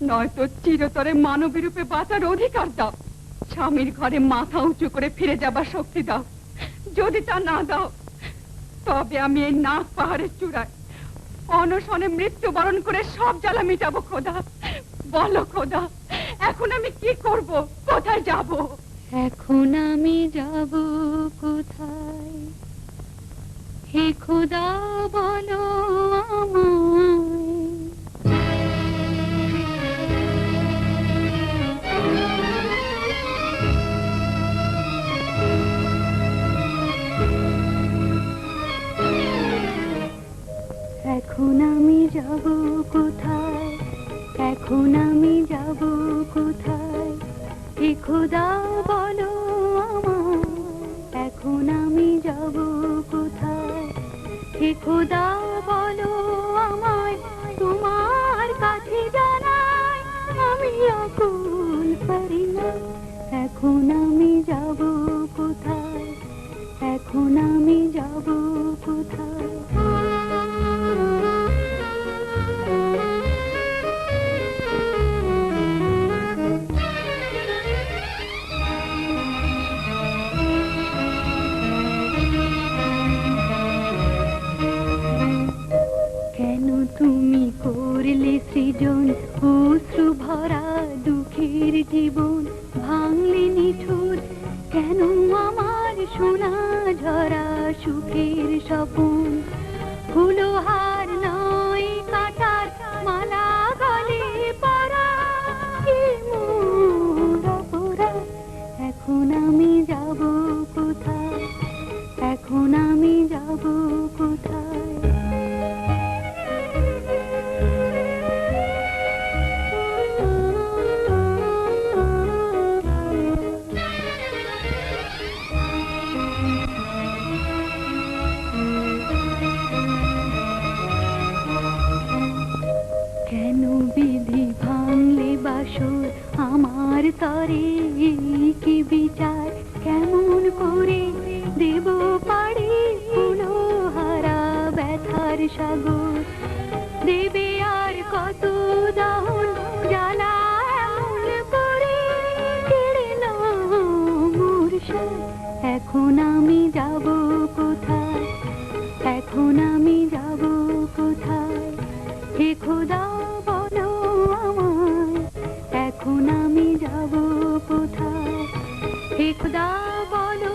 নয়তো চিরতরে মানবী রূপে বাঁচার অধিকার দাও। স্বামীর ঘরে মাথা উঁচু করে ফিরে যাবার শক্তি দাও। যদি তা না দাও, তবে আমি এই নাগ পাহাড়ের চূড়ায় অনশনে মৃত্যুবরণ করে সব জ্বালা মিটাবো খোদা। বলো খোদা, এখন আমি কি করব, কোথায় যাব? এখন আমি যাব কোথায়, হে খোদা বলো আমায়। এখন আমি যাব কোথায়, এখন আমি যাব কোথায়, হে খোদা বলো আমায়। এখন আমি যাব কোথায়, হে খোদা বলো আমায়। তোমার কাছে জানাই আমি আকুল ফরিয়াদ। এখন আমি যাব কোথায়, এখন আমি যাব কোথায়। তুমি করলে সৃজন অশ্রু ভরা দুঃখের জীবন, ভাঙলে নিঠুর কেন আমার সোনা ঝরা সুখের স্বপন। ফুলহার নয় কাটার মালা গলে পরা, কি মোর অপরাধ। এখন আমি যাব কোথায়, এখন আমি যাব কোথায়। কেন বিধি ভাঙলে বাসর আমার তরে, কি বিচার কেমন করে দেব পারি ফুলহারা ব্যথার সাগর। দেবে আর কত দহন জ্বালা এমন করে, কেড়ে নাও মোর সাথ। এখন আমি যাব কোথায়, এখন আমি যাব কোথায়, হে খোদা বলো আমায়। এখন আমি যাব কোথায়, হে খোদা বলো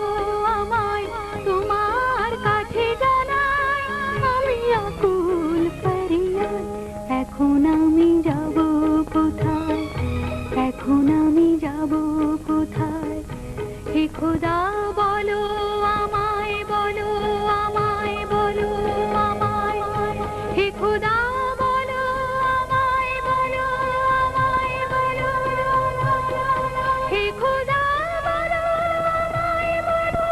আমায়। তোমার কাছে জানাই আমি আকুল ফরিয়াদ। এখন আমি যাব কোথায়, এখন আমি যাব কোথায়, হে খোদা বলো আমায়, বলো আমায়, বলো আমায়, হে খোদা বলো আমায়, বলো আমায়, বলো, হে খোদা বলো আমায়, বলো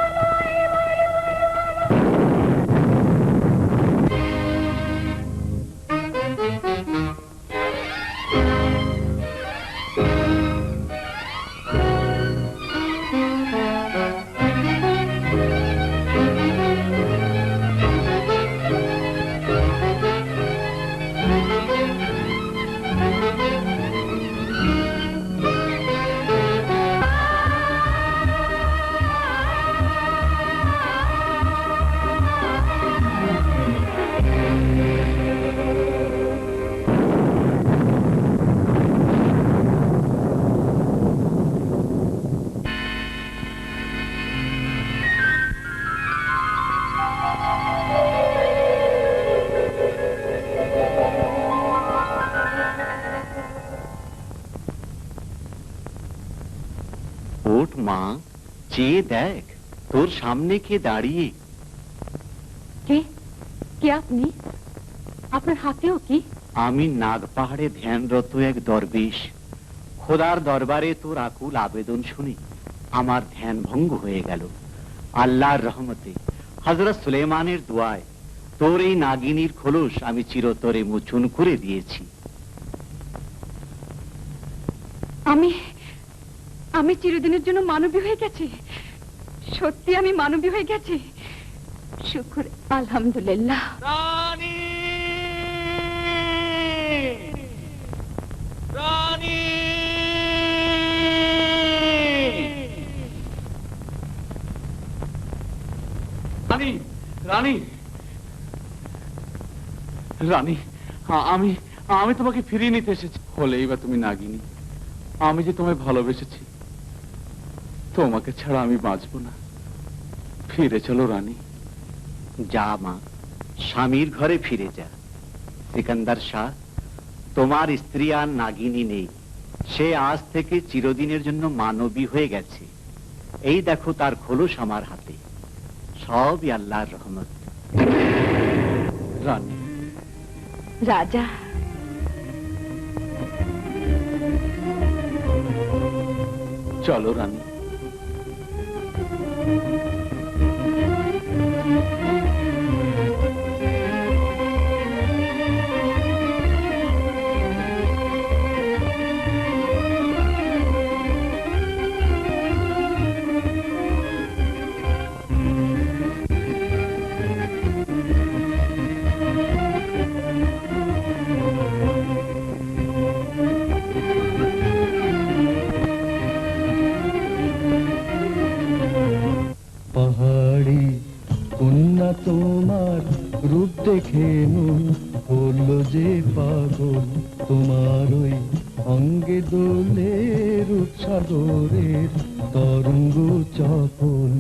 আমায়, বলো। ওঠ মা, চেয়ে দেখ তোর সামনে কে দাঁড়িয়ে। কে কে আপনি? আপনার হাতেও কি? আমি নাগ পাহাড়ে ধ্যানরত এক দরবেশ। খোদার দরবারে তোর আকুল আবেদন শুনি আমার ধ্যান ভঙ্গ হয়ে গেল। আল্লাহর রহমতে, হযরত সুলেমানের দোয়ায় তোর এই নাগিনীর খোলস আমি চিরতরে মোচন করে দিয়েছি। আমি চিরদিনের জন্য মানবী হয়ে গেছি। সত্যি আমি মানবী হয়ে গেছি। শুকর আলহামদুলিল্লাহ। রানী রানী রানী রানী রানী, আমি আমি তোমাকে ফিরিয়ে নিতে এসেছি। হলেই বা তুমি নাগিনী, আমি যে তোমায় ভালোবেসেছি, তোমাকে ছাড়া আমি বাঁচবো না। ফিরে চলো রানী। যা মা, স্বামীর ঘরে ফিরে যা। সিকান্দার শাহ, তোমার স্ত্রী আর নাগিনী নেই। সে আজ থেকে চিরদিনের জন্য মানবী হয়ে গেছে। এই দেখো তার খোলস আমার হাতে। সবই আল্লাহর রহমত। রানী, রাজা, চলো রানী। পাহাড়ি কন্যা তোমার রূপ দেখে মন হলো যে পাগল, তোমার ওই অঙ্গে দোলে রূপ সাগরের তরঙ্গ চপল।